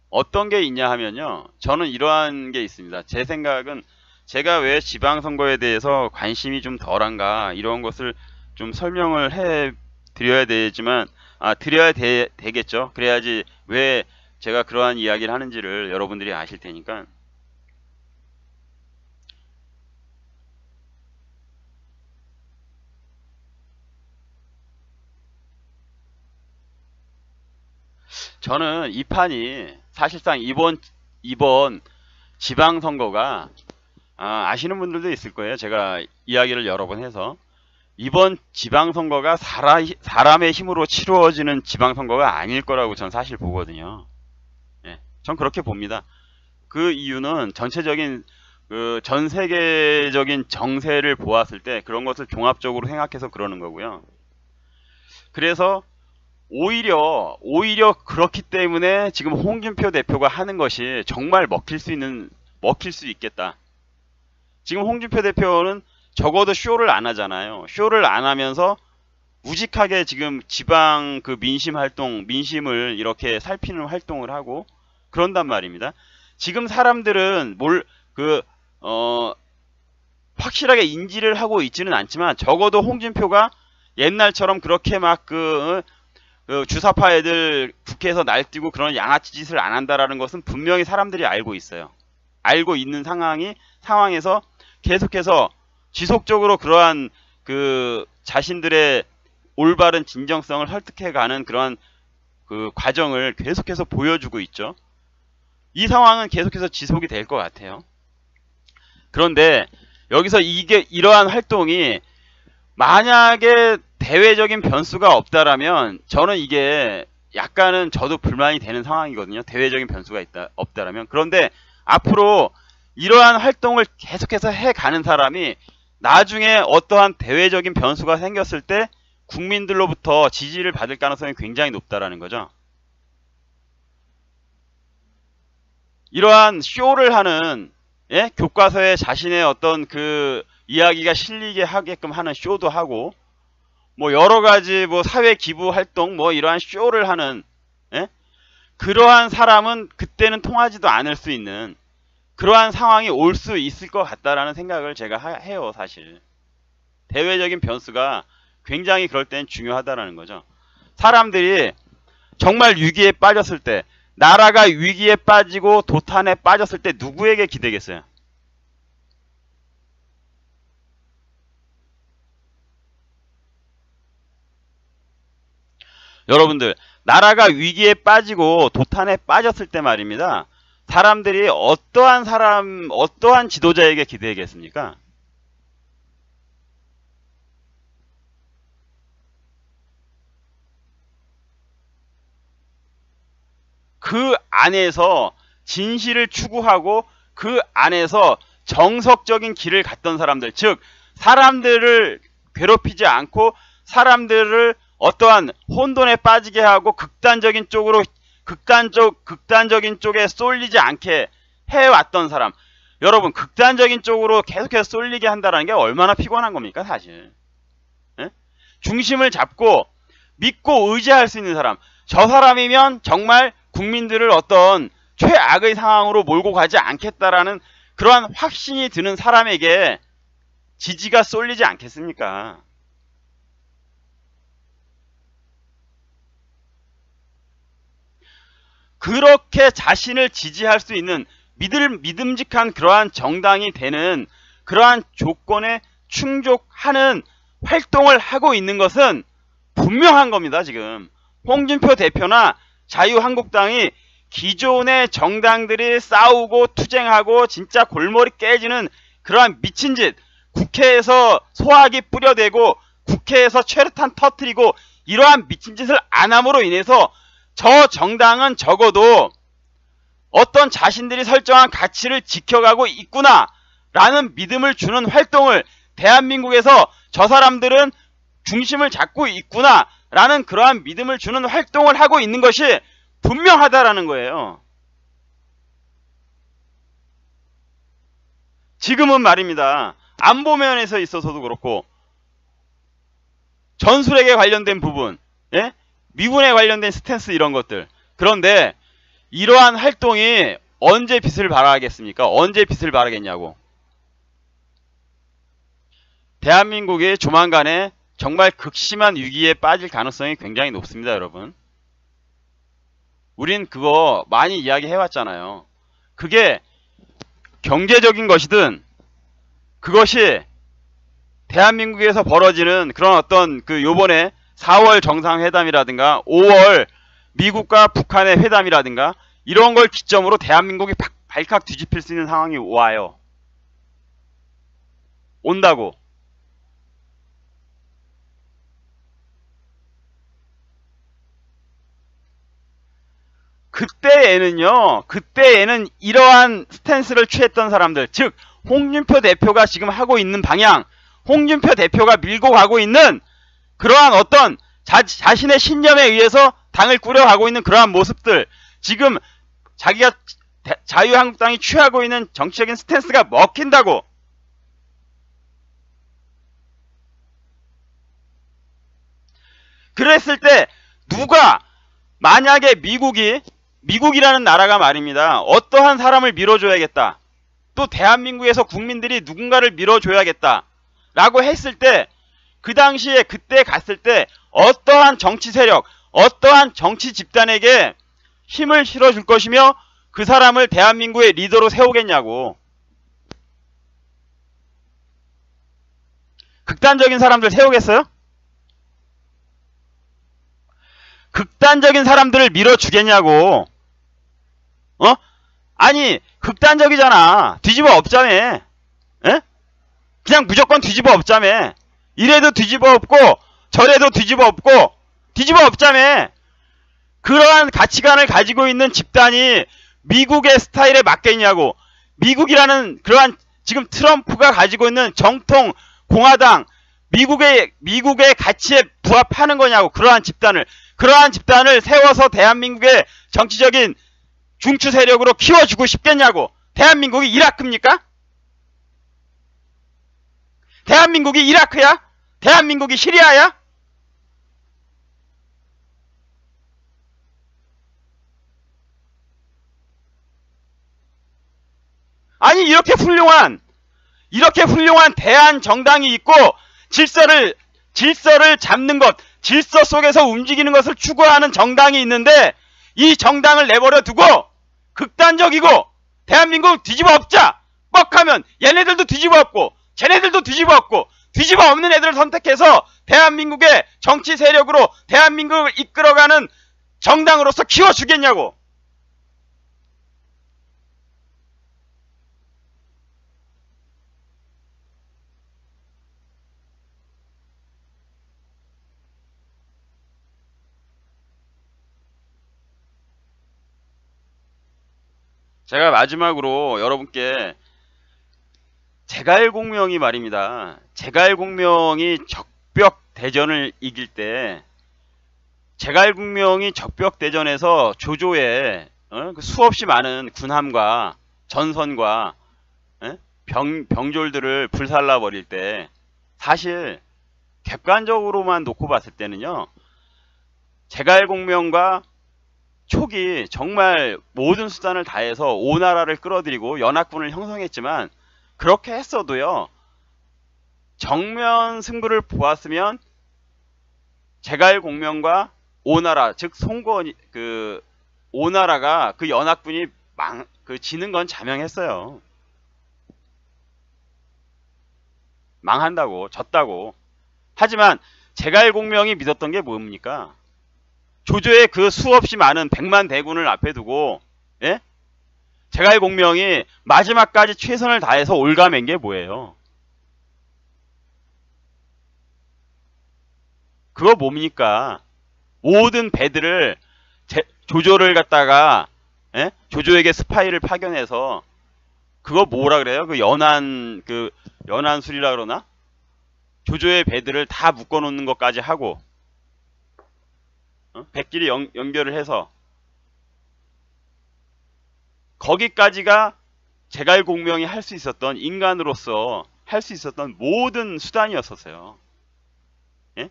어떤 게 있냐 하면요. 저는 이러한 게 있습니다. 제 생각은 제가 왜 지방선거에 대해서 관심이 좀 덜한가, 이런 것을 좀 설명을 해 드려야 되지만, 드려야 되겠죠. 그래야지 왜 제가 그러한 이야기를 하는지를 여러분들이 아실 테니까. 저는 이 판이 사실상 이번 지방선거가, 아시는 분들도 있을 거예요. 제가 이야기를 여러 번 해서, 이번 지방선거가 사람의 힘으로 치루어지는 지방선거가 아닐 거라고 전 사실 보거든요. 예, 전 그렇게 봅니다. 그 이유는 전체적인 전 세계적인 정세를 보았을 때 그런 것을 종합적으로 생각해서 그러는 거고요. 그래서 오히려 그렇기 때문에 지금 홍준표 대표가 하는 것이 정말 먹힐 수 있겠다. 지금 홍준표 대표는 적어도 쇼를 안 하잖아요. 쇼를 안 하면서 우직하게 지금 지방 민심을 이렇게 살피는 활동을 하고 그런단 말입니다. 지금 사람들은 확실하게 인지를 하고 있지는 않지만, 적어도 홍준표가 옛날처럼 그렇게 막 주사파 애들 국회에서 날뛰고 그런 양아치 짓을 안 한다라는 것은 분명히 사람들이 알고 있어요. 알고 있는 상황에서 계속해서 지속적으로 그러한 자신들의 올바른 진정성을 설득해가는 그러한 과정을 계속해서 보여주고 있죠. 이 상황은 계속해서 지속이 될 것 같아요. 그런데 여기서 이러한 활동이 만약에 대외적인 변수가 없다라면, 저는 이게 약간은 저도 불만이 되는 상황이거든요. 대외적인 변수가 없다라면. 그런데 앞으로 이러한 활동을 계속해서 해가는 사람이 나중에 어떠한 대외적인 변수가 생겼을 때 국민들로부터 지지를 받을 가능성이 굉장히 높다라는 거죠. 이러한 쇼를 하는, 교과서에 자신의 어떤 이야기가 실리게 하게끔 하는 쇼도 하고, 여러가지 사회 기부 활동 이러한 쇼를 하는, 그러한 사람은 그때는 통하지도 않을 수 있는 그러한 상황이 올 수 있을 것 같다라는 생각을 제가 해요. 사실 대외적인 변수가 굉장히 그럴 땐 중요하다라는 거죠. 사람들이 정말 위기에 빠졌을 때, 나라가 위기에 빠지고 도탄에 빠졌을 때 누구에게 기대겠어요? 여러분들, 나라가 위기에 빠지고 도탄에 빠졌을 때 말입니다. 사람들이 어떠한 지도자에게 기대겠습니까? 그 안에서 진실을 추구하고 그 안에서 정석적인 길을 갔던 사람들, 즉 사람들을 괴롭히지 않고 사람들을 어떠한 혼돈에 빠지게 하고 극단적인 쪽에 쏠리지 않게 해왔던 사람. 여러분, 극단적인 쪽으로 계속해서 쏠리게 한다는 게 얼마나 피곤한 겁니까, 사실. 중심을 잡고 믿고 의지할 수 있는 사람. 저 사람이면 정말 국민들을 어떤 최악의 상황으로 몰고 가지 않겠다라는 그러한 확신이 드는 사람에게 지지가 쏠리지 않겠습니까? 그렇게 자신을 지지할 수 있는 믿음직한 그러한 정당이 되는 그러한 조건에 충족하는 활동을 하고 있는 것은 분명한 겁니다. 지금 홍준표 대표나 자유한국당이 기존의 정당들이 싸우고 투쟁하고 진짜 골머리 깨지는 그러한 미친 짓, 국회에서 소화기 뿌려대고 국회에서 최루탄 터뜨리고 이러한 미친 짓을 안 함으로 인해서 저 정당은 적어도 어떤 자신들이 설정한 가치를 지켜가고 있구나 라는 믿음을 주는 활동을 대한민국에서 저 사람들은 중심을 잡고 있구나 라는 그러한 믿음을 주는 활동을 하고 있는 것이 분명하다라는 거예요. 지금은 말입니다. 안보 면에서 있어서도 그렇고 전술핵에 관련된 부분, 예? 미군에 관련된 스탠스 이런 것들. 그런데 이러한 활동이 언제 빛을 발하겠습니까? 언제 빛을 발하겠냐고. 대한민국이 조만간에 정말 극심한 위기에 빠질 가능성이 굉장히 높습니다, 여러분. 우린 그거 많이 이야기해왔잖아요. 그게 경제적인 것이든 그것이 대한민국에서 벌어지는 그런 어떤 그 요번에 4월 정상회담이라든가 5월 미국과 북한의 회담이라든가 이런 걸 기점으로 대한민국이 발칵 뒤집힐 수 있는 상황이 와요. 온다고. 그때에는 이러한 스탠스를 취했던 사람들, 즉 홍준표 대표가 지금 하고 있는 방향, 홍준표 대표가 밀고 가고 있는 그러한 어떤 자신의 신념에 의해서 당을 꾸려가고 있는 그러한 모습들, 지금 자기가 자유한국당이 취하고 있는 정치적인 스탠스가 먹힌다고. 그랬을 때 누가 만약에 미국이라는 나라가 말입니다. 어떠한 사람을 밀어줘야겠다. 또 대한민국에서 국민들이 누군가를 밀어줘야겠다. 라고 했을 때 그 당시에 그때 갔을 때 어떠한 정치 세력, 어떠한 정치 집단에게 힘을 실어줄 것이며 그 사람을 대한민국의 리더로 세우겠냐고. 극단적인 사람들 세우겠어요? 극단적인 사람들을 밀어주겠냐고. 아니 극단적이잖아. 뒤집어 엎자며. 에? 그냥 무조건 뒤집어 엎자며. 이래도 뒤집어 엎고 저래도 뒤집어 엎고 뒤집어 엎자며. 그러한 가치관을 가지고 있는 집단이 미국의 스타일에 맞겠냐고. 미국이라는 그러한 지금 트럼프가 가지고 있는 정통 공화당 미국의 가치에 부합하는 거냐고. 그러한 집단을 세워서 대한민국의 정치적인 중추 세력으로 키워주고 싶겠냐고. 대한민국이 이라크입니까? 대한민국이 이라크야? 대한민국이 시리아야? 아니 이렇게 훌륭한 대한 정당이 있고 질서를 잡는 것, 질서 속에서 움직이는 것을 추구하는 정당이 있는데 이 정당을 내버려 두고 극단적이고 대한민국 뒤집어 엎자 뻑하면 얘네들도 뒤집어 엎고 쟤네들도 뒤집어 엎고 뒤집어 엎는 애들을 선택해서 대한민국의 정치 세력으로 대한민국을 이끌어가는 정당으로서 키워주겠냐고. 제가 마지막으로 여러분께 제갈공명이 말입니다. 제갈공명이 적벽대전을 이길 때 제갈공명이 적벽대전에서 조조의 그 수없이 많은 군함과 전선과 병졸들을 불살라 버릴 때 사실 객관적으로만 놓고 봤을 때는요. 제갈공명과 촉이 정말 모든 수단을 다해서 오나라를 끌어들이고 연합군을 형성했지만 그렇게 했어도요. 정면 승부를 보았으면 제갈공명과 오나라 즉 송건 그 오나라가 그 연합군이 지는 건 자명했어요. 망한다고 졌다고. 하지만 제갈공명이 믿었던 게 뭡니까? 조조의 그 수없이 많은 100만 대군을 앞에 두고 제갈공명이 마지막까지 최선을 다해서 올가맨 게 뭐예요? 그거 뭡니까? 모든 배들을 조조를 갖다가 예? 조조에게 스파이를 파견해서 그거 뭐라 그래요? 연안술이라 그러나? 조조의 배들을 다 묶어놓는 것까지 하고 배끼리 연결을 해서 거기까지가 제갈공명이 할 수 있었던, 인간으로서 할 수 있었던 모든 수단이었었어요. 예?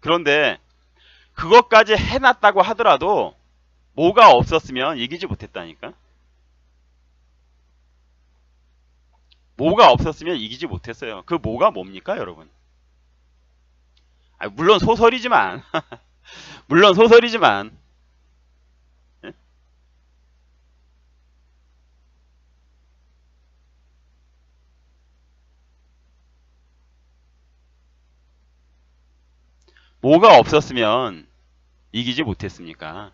그런데 그것까지 해놨다고 하더라도 뭐가 없었으면 이기지 못했다니까. 뭐가 없었으면 이기지 못했어요. 그 뭐가 뭡니까, 여러분? 물론 소설이지만 물론 소설이지만 예? 뭐가 없었으면 이기지 못했습니까?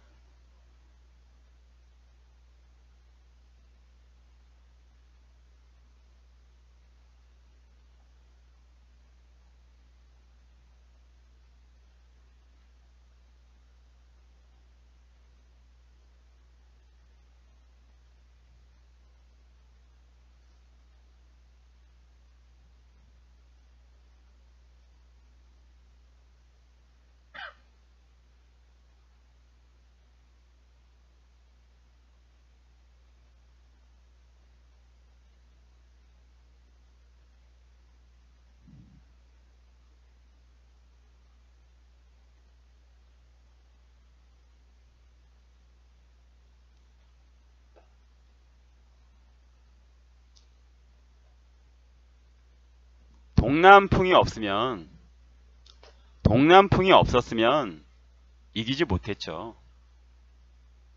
동남풍이 없으면 동남풍이 없었으면 이기지 못했죠.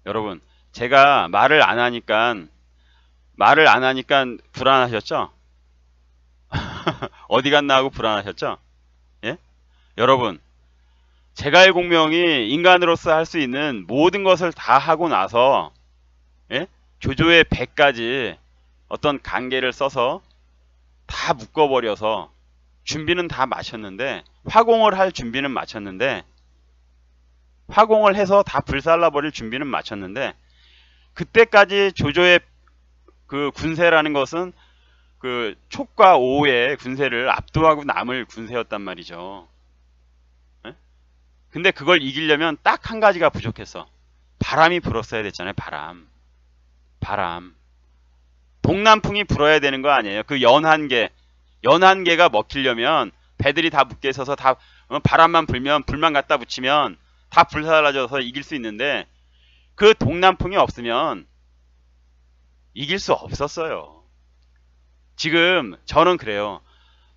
여러분, 제가 말을 안 하니까 불안하셨죠? 어디 갔나 하고 불안하셨죠? 예? 여러분, 제갈공명이 인간으로서 할 수 있는 모든 것을 다 하고 나서 예? 조조의 배까지 어떤 관계를 써서 다 묶어버려서 준비는 다 마쳤는데, 화공을 할 준비는 마쳤는데, 화공을 해서 다 불살라버릴 준비는 마쳤는데, 그때까지 조조의 그 군세라는 것은 그 촉과 오의 군세를 압도하고 남을 군세였단 말이죠. 예? 근데 그걸 이기려면 딱 한 가지가 부족했어. 바람이 불었어야 됐잖아요. 바람. 동남풍이 불어야 되는 거 아니에요. 그 연한계가 먹히려면 배들이 다 묶여 있어서 다 바람만 불면, 불만 갖다 붙이면 다 불살라져서 이길 수 있는데, 그 동남풍이 없으면 이길 수 없었어요. 지금 저는 그래요.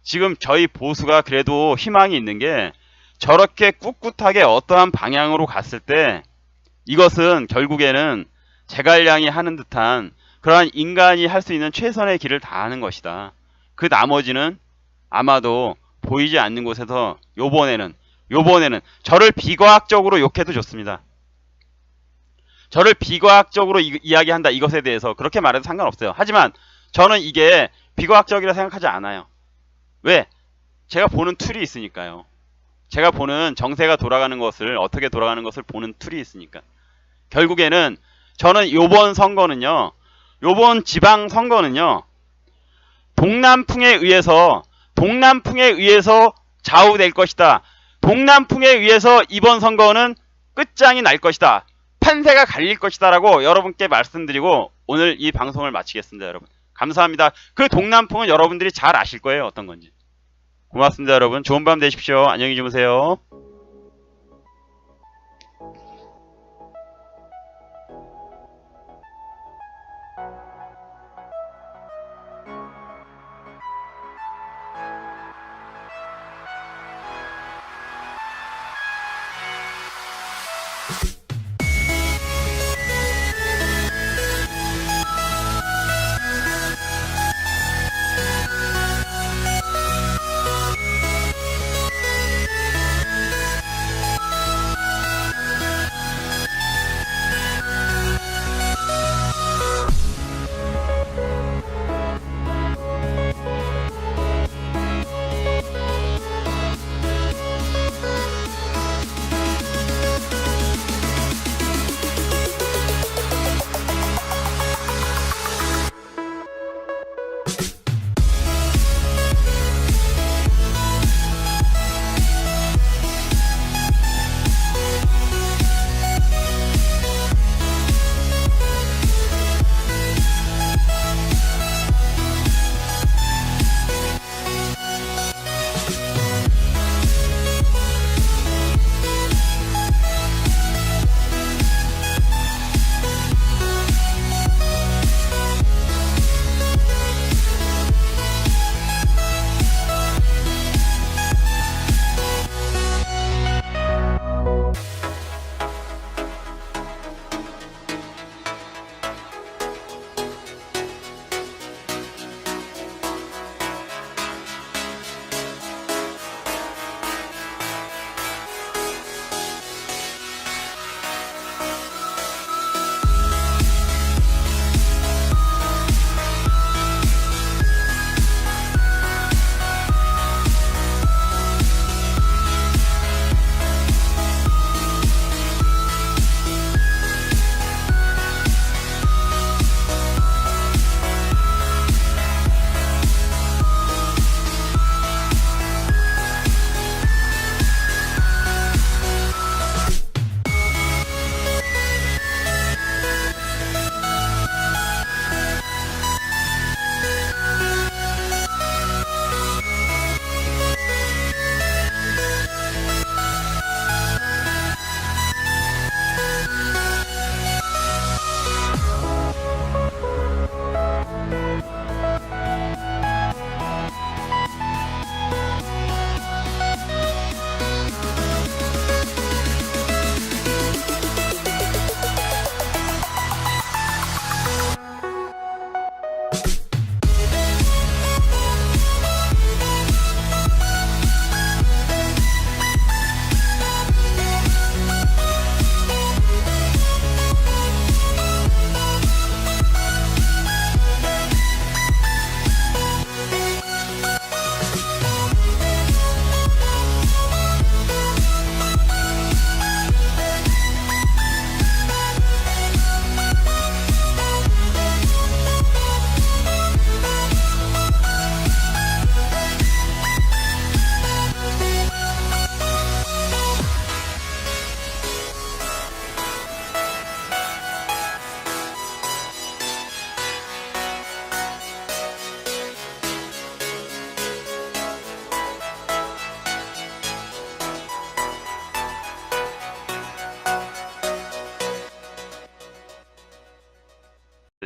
지금 저희 보수가 그래도 희망이 있는 게, 저렇게 꿋꿋하게 어떠한 방향으로 갔을 때 이것은 결국에는 제갈량이 하는 듯한 그러한 인간이 할 수 있는 최선의 길을 다하는 것이다. 그 나머지는 아마도 보이지 않는 곳에서 요번에는 저를 비과학적으로 욕해도 좋습니다. 저를 비과학적으로 이야기한다, 이것에 대해서 그렇게 말해도 상관없어요. 하지만 저는 이게 비과학적이라 생각하지 않아요. 왜? 제가 보는 툴이 있으니까요. 제가 보는 정세가 돌아가는 것을, 어떻게 돌아가는 것을 보는 툴이 있으니까. 결국에는 저는 요번 지방 선거는요, 동남풍에 의해서 좌우될 것이다. 동남풍에 의해서 이번 선거는 끝장이 날 것이다. 판세가 갈릴 것이다 라고 여러분께 말씀드리고 오늘 이 방송을 마치겠습니다. 여러분, 감사합니다. 그 동남풍은 여러분들이 잘 아실 거예요. 어떤 건지. 고맙습니다. 여러분, 좋은 밤 되십시오. 안녕히 주무세요.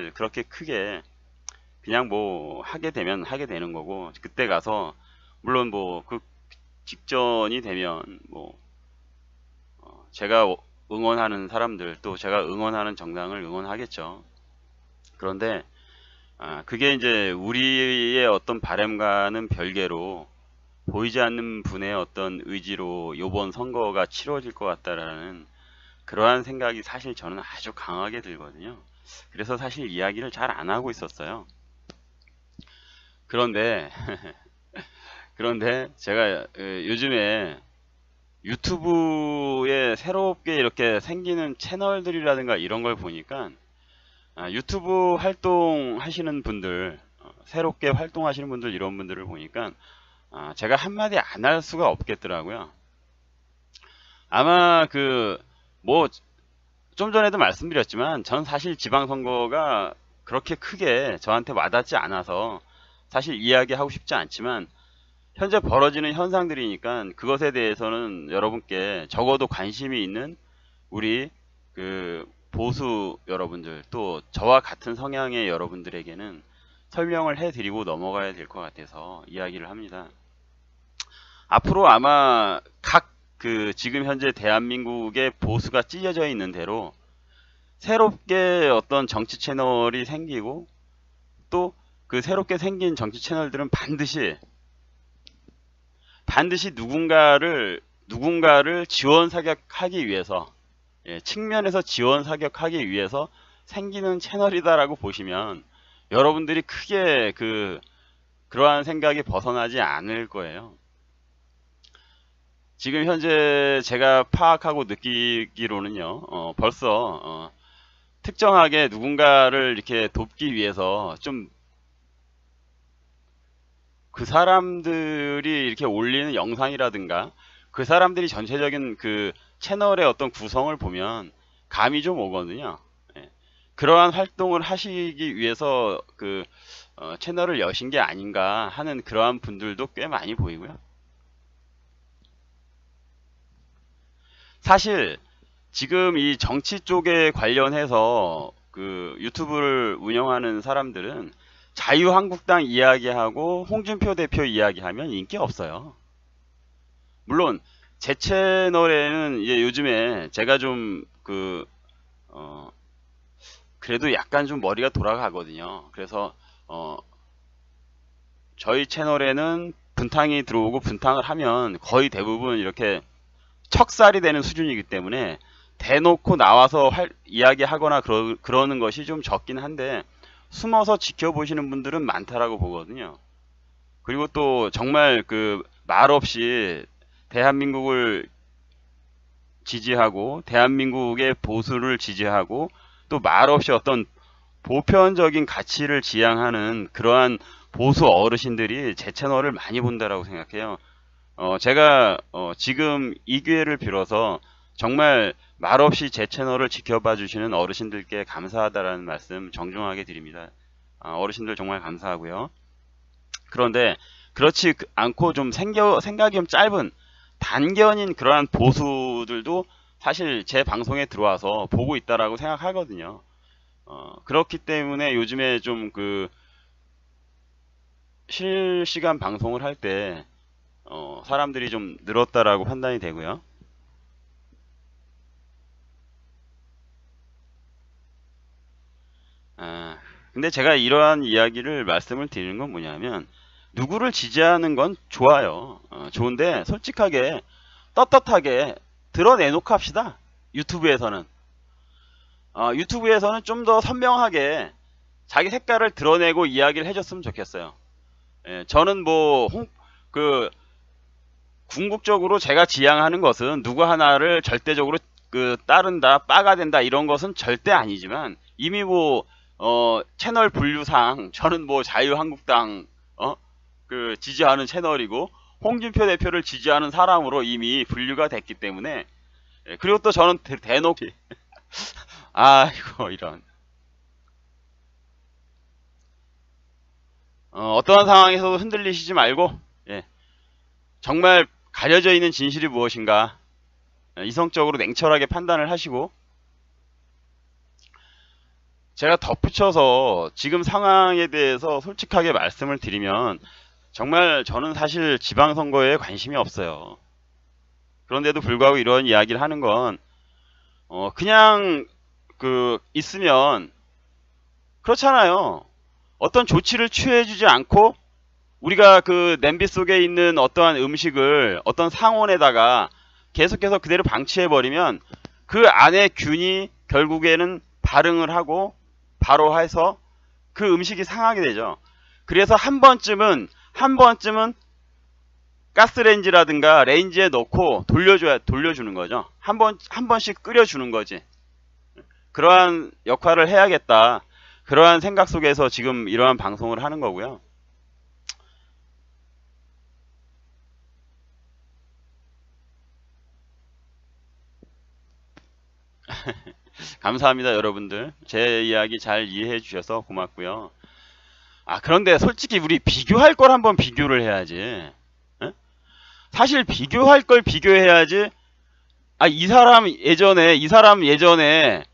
사실 그렇게 크게 그냥 뭐 하게 되면 하게 되는 거고, 그때 가서 물론 뭐 그 직전이 되면 뭐 제가 응원하는 사람들 또 제가 응원하는 정당을 응원하겠죠. 그런데 그게 이제 우리의 어떤 바람과는 별개로 보이지 않는 분의 어떤 의지로 요번 선거가 치러질 것 같다라는 그러한 생각이 사실 저는 아주 강하게 들거든요. 그래서 사실 이야기를 잘 안 하고 있었어요. 그런데 그런데 제가 요즘에 유튜브에 새롭게 이렇게 생기는 채널들이라든가 이런 걸 보니까 유튜브 활동하시는 분들, 새롭게 활동하시는 분들 이런 분들을 보니까 제가 한마디 안 할 수가 없겠더라고요. 아마 뭐 좀 전에도 말씀드렸지만 전 사실 지방선거가 그렇게 크게 저한테 와닿지 않아서 사실 이야기하고 싶지 않지만 현재 벌어지는 현상들이니까 그것에 대해서는 여러분께 적어도 관심이 있는 우리 보수 여러분들 또 저와 같은 성향의 여러분들에게는 설명을 해드리고 넘어가야 될 것 같아서 이야기를 합니다. 앞으로 아마 각 지금 현재 대한민국의 보수가 찢어져 있는 대로 새롭게 어떤 정치 채널이 생기고 또 그 새롭게 생긴 정치 채널들은 반드시 누군가를 지원 사격하기 위해서 측면에서 지원 사격하기 위해서 생기는 채널이다라고 보시면 여러분들이 크게 그러한 생각이 벗어나지 않을 거예요. 지금 현재 제가 파악하고 느끼기로는요, 벌써 특정하게 누군가를 이렇게 돕기 위해서 좀 그 사람들이 이렇게 올리는 영상이라든가 그 사람들이 전체적인 채널의 어떤 구성을 보면 감이 좀 오거든요. 예. 그러한 활동을 하시기 위해서 채널을 여신 게 아닌가 하는 그러한 분들도 꽤 많이 보이고요. 사실 지금 이 정치 쪽에 관련해서 유튜브를 운영하는 사람들은 자유한국당 이야기하고 홍준표 대표 이야기하면 인기 없어요. 물론 제 채널에는 이제 요즘에 제가 좀 그래도 약간 좀 머리가 돌아가거든요. 그래서 저희 채널에는 분탕이 들어오고 분탕을 하면 거의 대부분 이렇게 척살이 되는 수준이기 때문에 대놓고 나와서 이야기하거나 그러는 것이 좀 적긴 한데 숨어서 지켜보시는 분들은 많다라고 보거든요. 그리고 또 정말 말없이 대한민국을 지지하고 대한민국의 보수를 지지하고 또 말없이 어떤 보편적인 가치를 지향하는 그러한 보수 어르신들이 제 채널을 많이 본다라고 생각해요. 제가 지금 이 기회를 빌어서 정말 말없이 제 채널을 지켜봐 주시는 어르신들께 감사하다라는 말씀 정중하게 드립니다. 어르신들 정말 감사하고요. 그런데 그렇지 않고 좀 생각이 좀 짧은 단견인 그러한 보수들도 사실 제 방송에 들어와서 보고 있다라고 생각하거든요. 그렇기 때문에 요즘에 좀 실시간 방송을 할 때 사람들이 좀 늘었다라고 판단이 되고요. 근데 제가 이러한 이야기를 말씀을 드리는 건 뭐냐면 누구를 지지하는 건 좋아요. 좋은데 솔직하게 떳떳하게 드러내놓고 합시다. 유튜브에서는 유튜브에서는 좀 더 선명하게 자기 색깔을 드러내고 이야기를 해줬으면 좋겠어요. 저는 뭐 궁극적으로 제가 지향하는 것은 누구 하나를 절대적으로 따른다, 빠가 된다 이런 것은 절대 아니지만 이미 뭐 채널 분류상 저는 뭐 자유한국당 지지하는 채널이고 홍준표 대표를 지지하는 사람으로 이미 분류가 됐기 때문에 그리고 또 저는 대놓고 아이고 이런 어떠한 상황에서도 흔들리시지 말고 정말 가려져 있는 진실이 무엇인가 이성적으로 냉철하게 판단을 하시고 제가 덧붙여서 지금 상황에 대해서 솔직하게 말씀을 드리면 정말 저는 사실 지방선거에 관심이 없어요. 그런데도 불구하고 이런 이야기를 하는 건 그냥 있으면 그렇잖아요. 어떤 조치를 취해주지 않고 우리가 그 냄비 속에 있는 어떠한 음식을 어떤 상온에다가 계속해서 그대로 방치해버리면 그 안에 균이 결국에는 발응을 하고 바로 해서 그 음식이 상하게 되죠. 그래서 한 번쯤은 가스레인지라든가 레인지에 넣고 돌려주는 거죠. 한 번씩 끓여주는 거지. 그러한 역할을 해야겠다. 그러한 생각 속에서 지금 이러한 방송을 하는 거고요. 감사합니다, 여러분들. 제 이야기 잘 이해해 주셔서 고맙고요. 그런데 솔직히 우리 비교할 걸 한번 비교를 해야지. 에? 사실 비교할 걸 비교해야지. 이 사람 예전에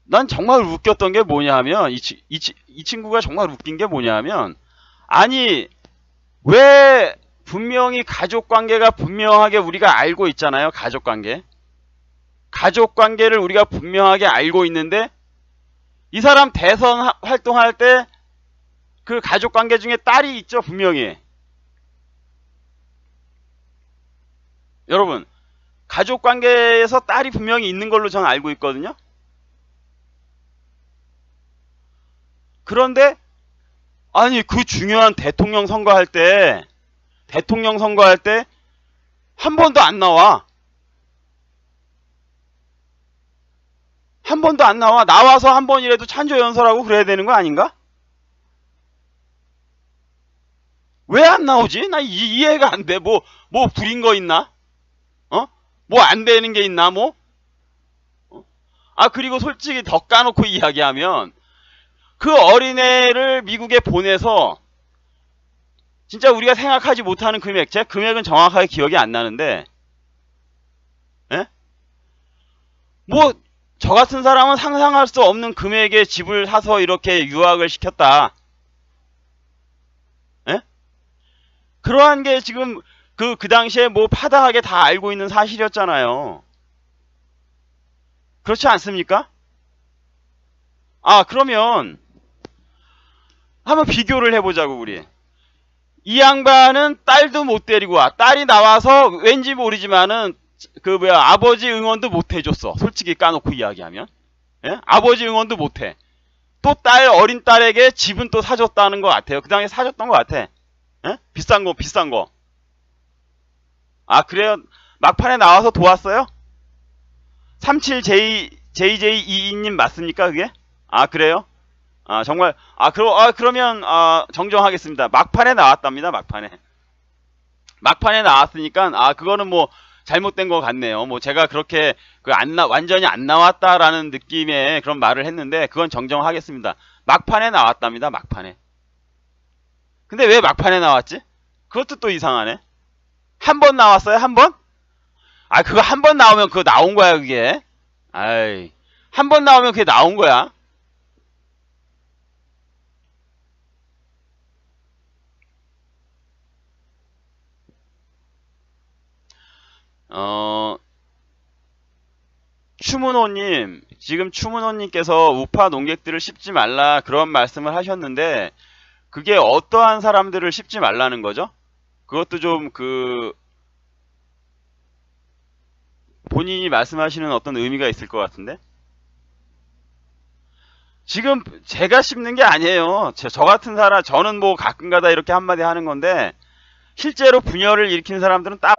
난 정말 웃겼던 게 뭐냐면 이 친구가 정말 웃긴 게 뭐냐면 아니 왜 분명히 가족관계가 분명하게 우리가 알고 있잖아요. 가족관계를 우리가 분명하게 알고 있는데 이 사람 대선 활동할 때 그 가족관계 중에 딸이 있죠. 분명히. 여러분 가족관계에서 딸이 분명히 있는 걸로 저는 알고 있거든요. 그런데 아니 그 중요한 대통령 선거할 때 한 번도 안 나와. 한 번도 안 나와. 나와서 한 번이라도 찬조연설하고 그래야 되는 거 아닌가? 왜 안 나오지? 나 이해가 안 돼. 뭐 부린 거 있나? 뭐 안 되는 게 있나 뭐? 그리고 솔직히 더 까놓고 이야기하면 그 어린애를 미국에 보내서 진짜 우리가 생각하지 못하는 금액, 제 금액은 정확하게 기억이 안 나는데 뭐 저 같은 사람은 상상할 수 없는 금액의 집을 사서 이렇게 유학을 시켰다. 그러한 게 지금 그 당시에 뭐 파다하게 다 알고 있는 사실이었잖아요. 그렇지 않습니까? 그러면 한번 비교를 해보자고 우리. 이 양반은 딸도 못 데리고 와. 딸이 나와서 왠지 모르지만은 아버지 응원도 못 해줬어. 솔직히 까놓고 이야기하면. 아버지 응원도 못 해. 또 어린 딸에게 집은 또 사줬다는 것 같아요. 그 당시에 사줬던 것 같아. 비싼 거. 그래요? 막판에 나와서 도왔어요? 37JJE님 맞습니까, 그게? 그래요? 정말, 그러면, 정정하겠습니다. 막판에 나왔답니다, 막판에 나왔으니까, 그거는 뭐, 잘못된 것 같네요. 뭐, 제가 그렇게, 완전히 안 나왔다라는 느낌의 그런 말을 했는데, 그건 정정하겠습니다. 막판에 나왔답니다, 막판에. 근데 왜 막판에 나왔지? 그것도 또 이상하네. 한 번 나왔어요? 한 번? 그거 한 번 나오면 그거 나온 거야, 그게. 한 번 나오면 그게 나온 거야. 지금 추문호님께서 우파 농객들을 씹지 말라 그런 말씀을 하셨는데, 그게 어떠한 사람들을 씹지 말라는 거죠? 그것도 좀 본인이 말씀하시는 어떤 의미가 있을 것 같은데? 지금 제가 씹는 게 아니에요. 저 같은 사람, 저는 뭐 가끔가다 이렇게 한마디 하는 건데, 실제로 분열을 일으킨 사람들은 딱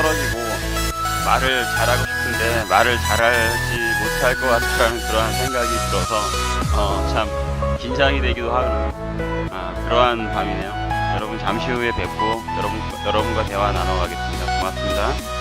떨어지고 말을 잘하고 싶은데 말을 잘하지 못할 것 같다라는 그러한 생각이 들어서 참 긴장이 되기도 하는 그러한 밤이네요. 여러분 잠시 후에 뵙고 여러분과 대화 나눠가겠습니다. 고맙습니다.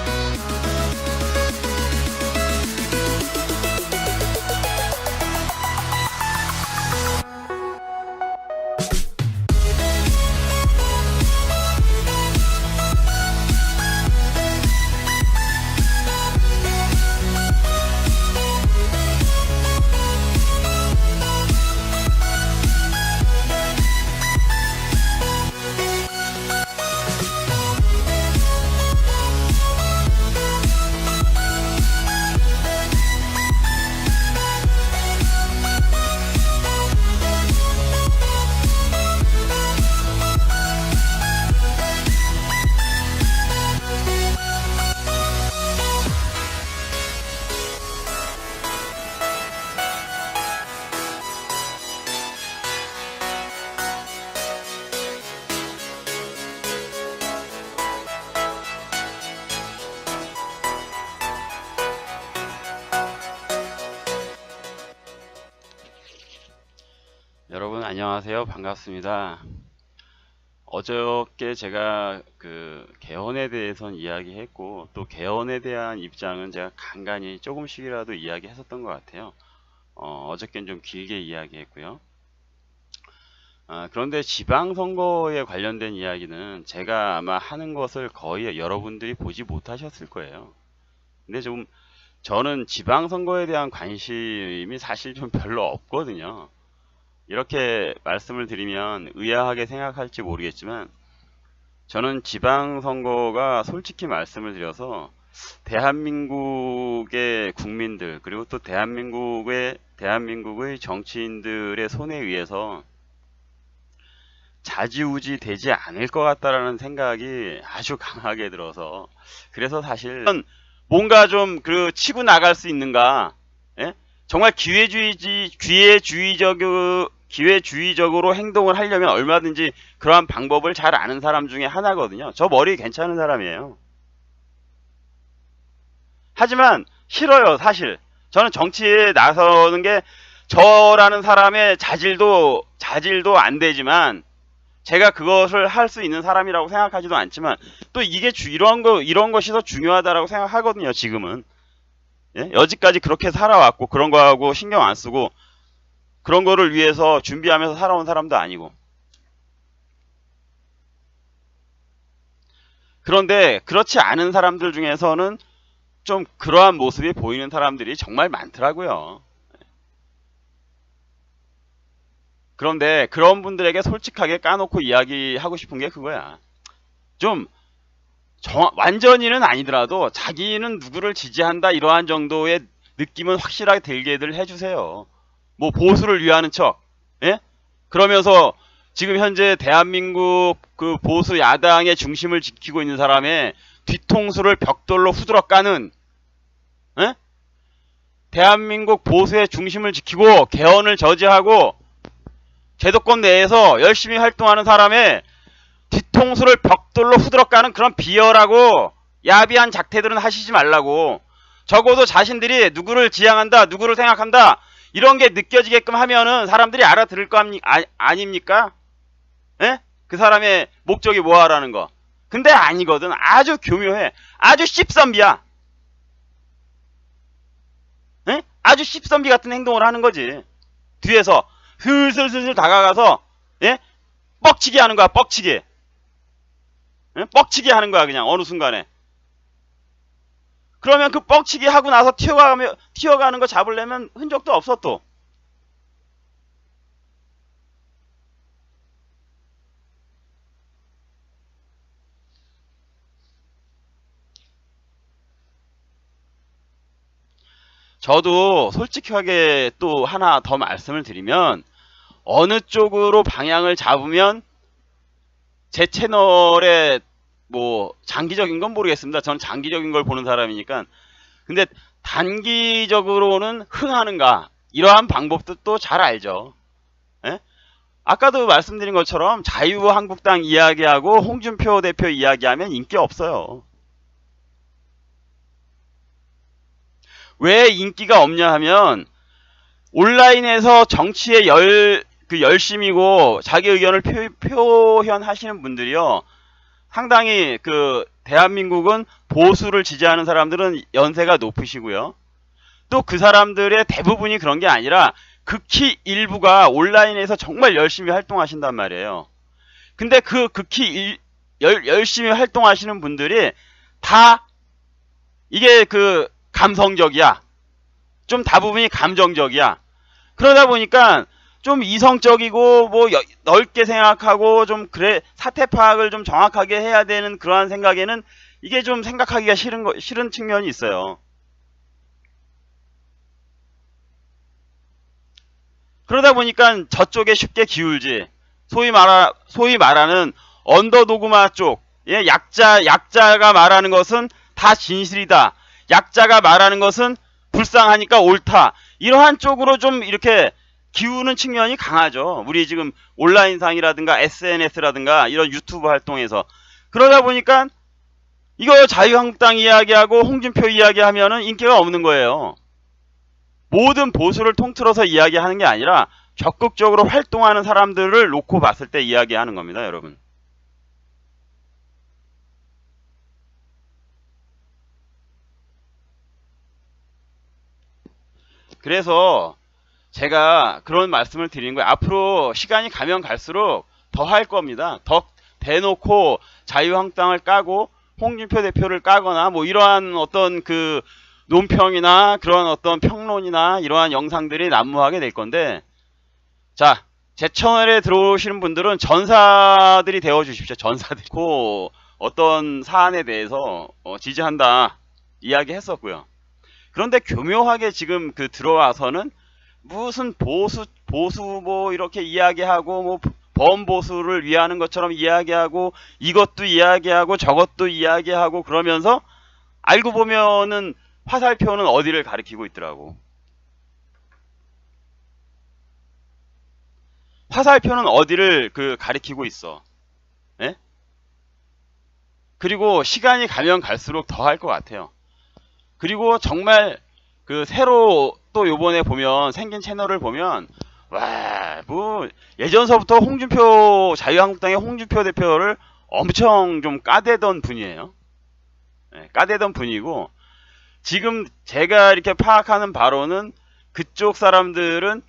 여러분 안녕하세요. 반갑습니다. 어저께 제가 그 개헌에 대해서는 이야기했고 또 개헌에 대한 입장은 제가 간간히 조금씩이라도 이야기했었던 것 같아요. 어저께는 좀 길게 이야기했고요. 그런데 지방선거에 관련된 이야기는 제가 아마 하는 것을 거의 여러분들이 보지 못하셨을 거예요. 근데 저는 지방선거에 대한 관심이 사실 좀 별로 없거든요. 이렇게 말씀을 드리면 의아하게 생각할지 모르겠지만 저는 지방선거가 솔직히 말씀을 드려서 대한민국의 국민들 그리고 또 대한민국의 정치인들의 손에 의해서 좌지우지 되지 않을 것 같다라는 생각이 아주 강하게 들어서 그래서 사실 뭔가 좀 치고 나갈 수 있는가, 예? 정말 기회주의적으로 행동을 하려면 얼마든지 그러한 방법을 잘 아는 사람 중에 하나거든요. 저 머리 괜찮은 사람이에요. 하지만 싫어요. 사실 저는 정치에 나서는 게 저라는 사람의 자질도 안 되지만 제가 그것을 할 수 있는 사람이라고 생각하지도 않지만 또 이게 이런 것이 더 중요하다라고 생각하거든요. 지금은, 예? 여지까지 그렇게 살아왔고 그런 거하고 신경 안 쓰고 그런 거를 위해서 준비하면서 살아온 사람도 아니고. 그런데 그렇지 않은 사람들 중에서는 좀 그러한 모습이 보이는 사람들이 정말 많더라고요. 그런데 그런 분들에게 솔직하게 까놓고 이야기하고 싶은 게 그거야. 좀 완전히는 아니더라도 자기는 누구를 지지한다 이러한 정도의 느낌은 확실하게 들게들 해주세요. 뭐 보수를 위하는 척, 예? 그러면서 지금 현재 대한민국 그 보수 야당의 중심을 지키고 있는 사람의 뒤통수를 벽돌로 후드러 까는, 예? 대한민국 보수의 중심을 지키고 개헌을 저지하고 제도권 내에서 열심히 활동하는 사람의 뒤통수를 벽돌로 후드러 까는 그런 비열하고 야비한 작태들은 하시지 말라고. 적어도 자신들이 누구를 지향한다, 누구를 생각한다 이런 게 느껴지게끔 하면은 사람들이 알아들을 거 아닙니까? 예? 그 사람의 목적이 뭐하라는 거. 근데 아니거든. 아주 교묘해. 아주 씹선비야. 예? 아주 씹선비 같은 행동을 하는 거지. 뒤에서 슬슬 다가가서, 예? 뻑치기 하는 거야. 뻑치기. 예? 뻑치기 하는 거야. 그냥 어느 순간에. 그러면 그 뻑치기 하고 나서 튀어가는 거 잡으려면 흔적도 없어 또. 저도 솔직하게 또 하나 더 말씀을 드리면 어느 쪽으로 방향을 잡으면 제 채널에 뭐 장기적인 건 모르겠습니다. 전 장기적인 걸 보는 사람이니까. 근데 단기적으로는 흥하는가 이러한 방법도 또 잘 알죠. 예? 아까도 말씀드린 것처럼 자유한국당 이야기하고 홍준표 대표 이야기하면 인기 없어요. 왜 인기가 없냐 하면 온라인에서 정치에 열심이고 자기 의견을 표현하시는 분들이요. 상당히 대한민국은 보수를 지지하는 사람들은 연세가 높으시고요. 또 그 사람들의 대부분이 그런 게 아니라 극히 일부가 온라인에서 정말 열심히 활동하신단 말이에요. 근데 극히 열심히 활동하시는 분들이 다 이게 감성적이야. 좀 다부분이 감정적이야. 그러다 보니까 좀 이성적이고 뭐 넓게 생각하고 좀 그래 사태 파악을 좀 정확하게 해야 되는 그러한 생각에는 이게 좀 생각하기가 싫은 측면이 있어요. 그러다 보니까 저쪽에 쉽게 기울지. 소위 말하는 언더도그마 쪽, 예, 약자가 말하는 것은 다 진실이다. 약자가 말하는 것은 불쌍하니까 옳다. 이러한 쪽으로 좀 이렇게 기우는 측면이 강하죠. 우리 지금 온라인상이라든가 SNS라든가 이런 유튜브 활동에서. 그러다 보니까 이거 자유한국당 이야기하고 홍준표 이야기하면은 인기가 없는 거예요. 모든 보수를 통틀어서 이야기하는 게 아니라 적극적으로 활동하는 사람들을 놓고 봤을 때 이야기하는 겁니다, 여러분. 그래서 제가 그런 말씀을 드리는 거예요. 앞으로 시간이 가면 갈수록 더 할 겁니다. 더 대놓고 자유한국당을 까고 홍준표 대표를 까거나 뭐 이러한 어떤 논평이나 그런 어떤 평론이나 이러한 영상들이 난무하게 될 건데, 자, 제 채널에 들어오시는 분들은 전사들이 되어 주십시오. 전사들이. 어떤 사안에 대해서 지지한다 이야기 했었고요. 그런데 교묘하게 지금 들어와서는 무슨 보수 뭐 이렇게 이야기하고 뭐 범보수를 위하는 것처럼 이야기하고 이것도 이야기하고 저것도 이야기하고 그러면서 알고 보면은 화살표는 어디를 가리키고 있더라고. 화살표는 어디를 가리키고 있어. 예? 그리고 시간이 가면 갈수록 더 할 것 같아요. 그리고 정말 새로 또 요번에 보면 생긴 채널을 보면 와, 뭐 예전서부터 자유한국당의 홍준표 대표를 엄청 좀 까대던 분이에요. 네, 까대던 분이고, 지금 제가 이렇게 파악하는 바로는 그쪽 사람들은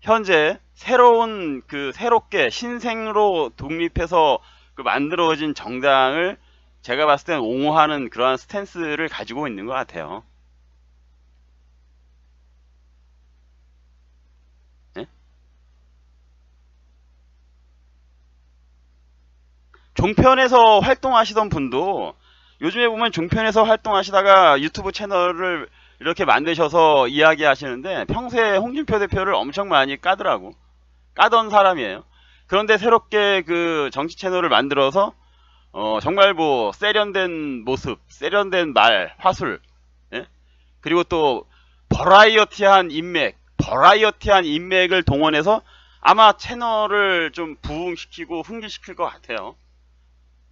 현재 새롭게 신생으로 독립해서 만들어진 정당을 제가 봤을 땐 옹호하는 그러한 스탠스를 가지고 있는 것 같아요. 네? 종편에서 활동하시던 분도 요즘에 보면 종편에서 활동하시다가 유튜브 채널을 이렇게 만드셔서 이야기하시는데 평소에 홍준표 대표를 엄청 많이 까더라고. 까던 사람이에요. 그런데 새롭게 정치 채널을 만들어서 정말 뭐 세련된 모습, 세련된 말, 화술, 예? 그리고 또 버라이어티한 인맥을 동원해서 아마 채널을 좀 부흥시키고 흥기시킬 것 같아요.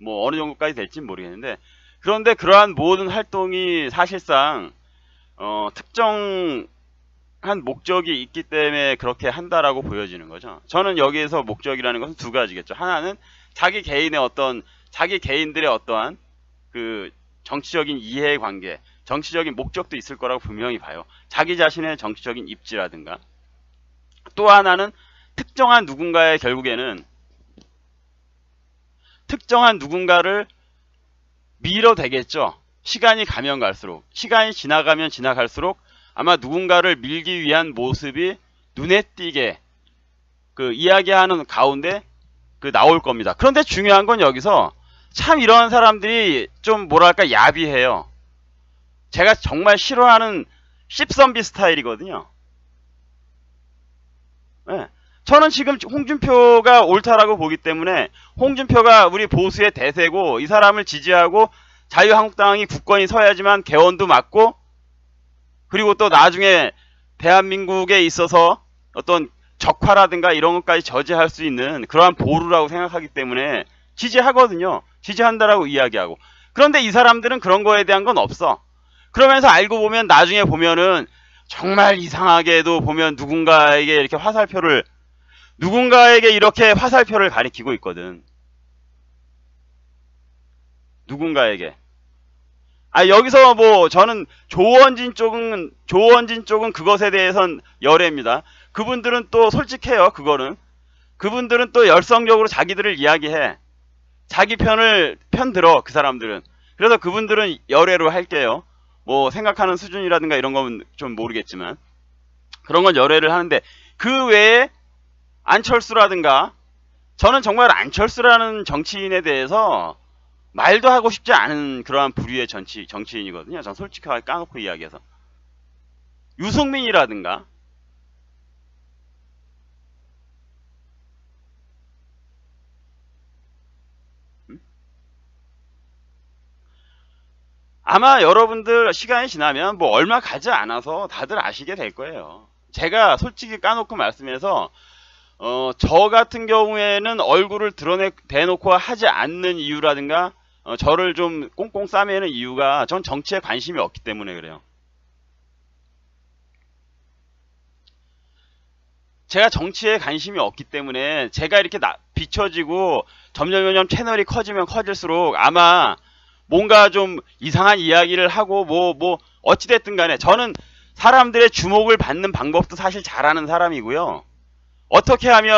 뭐 어느 정도까지 될진 모르겠는데, 그런데 그러한 모든 활동이 사실상 특정한 목적이 있기 때문에 그렇게 한다라고 보여지는 거죠. 저는 여기에서 목적이라는 것은 두 가지겠죠. 하나는 자기 개인들의 어떠한 정치적인 이해관계, 정치적인 목적도 있을 거라고 분명히 봐요. 자기 자신의 정치적인 입지라든가. 또 하나는 결국에는 특정한 누군가를 밀어대겠죠. 시간이 지나가면 지나갈수록 아마 누군가를 밀기 위한 모습이 눈에 띄게 이야기하는 가운데 나올 겁니다. 그런데 중요한 건 여기서 참 이런 사람들이 좀 뭐랄까 야비해요. 제가 정말 싫어하는 씹선비 스타일이거든요. 네. 저는 지금 홍준표가 옳다라고 보기 때문에 홍준표가 우리 보수의 대세고 이 사람을 지지하고 자유한국당이 굳건히 서야지만 개헌도 맞고, 그리고 또 나중에 대한민국에 있어서 어떤 적화라든가 이런 것까지 저지할 수 있는 그러한 보루라고 생각하기 때문에 지지하거든요. 지지한다라고 이야기하고. 그런데 이 사람들은 그런 거에 대한 건 없어. 그러면서 알고 보면 나중에 보면은 정말 이상하게도 보면 누군가에게 이렇게 화살표를 가리키고 있거든. 누군가에게. 여기서 뭐 저는 조원진 쪽은 그것에 대해선 열애입니다. 그분들은 또 솔직해요. 그분들은 또 열성적으로 자기들을 이야기해. 자기 편 들어. 그 사람들은. 그래서 그분들은 열애로 할게요. 뭐 생각하는 수준이라든가 이런 건 좀 모르겠지만 그런 건 열애를 하는데, 그 외에 안철수라든가, 저는 정말 안철수라는 정치인에 대해서 말도 하고 싶지 않은 그러한 부류의 정치인이거든요. 전 솔직하게 까놓고 이야기해서. 유승민이라든가, 아마 여러분들 시간이 지나면 뭐 얼마 가지 않아서 다들 아시게 될 거예요. 제가 솔직히 까놓고 말씀해서 저 같은 경우에는 얼굴을 대놓고 하지 않는 이유라든가, 저를 좀 꽁꽁 싸매는 이유가, 전 정치에 관심이 없기 때문에 그래요. 제가 정치에 관심이 없기 때문에 제가 이렇게 비춰지고 점점 채널이 커지면 커질수록 아마 뭔가 좀 이상한 이야기를 하고 어찌됐든 간에 저는 사람들의 주목을 받는 방법도 사실 잘하는 사람이고요. 어떻게 하면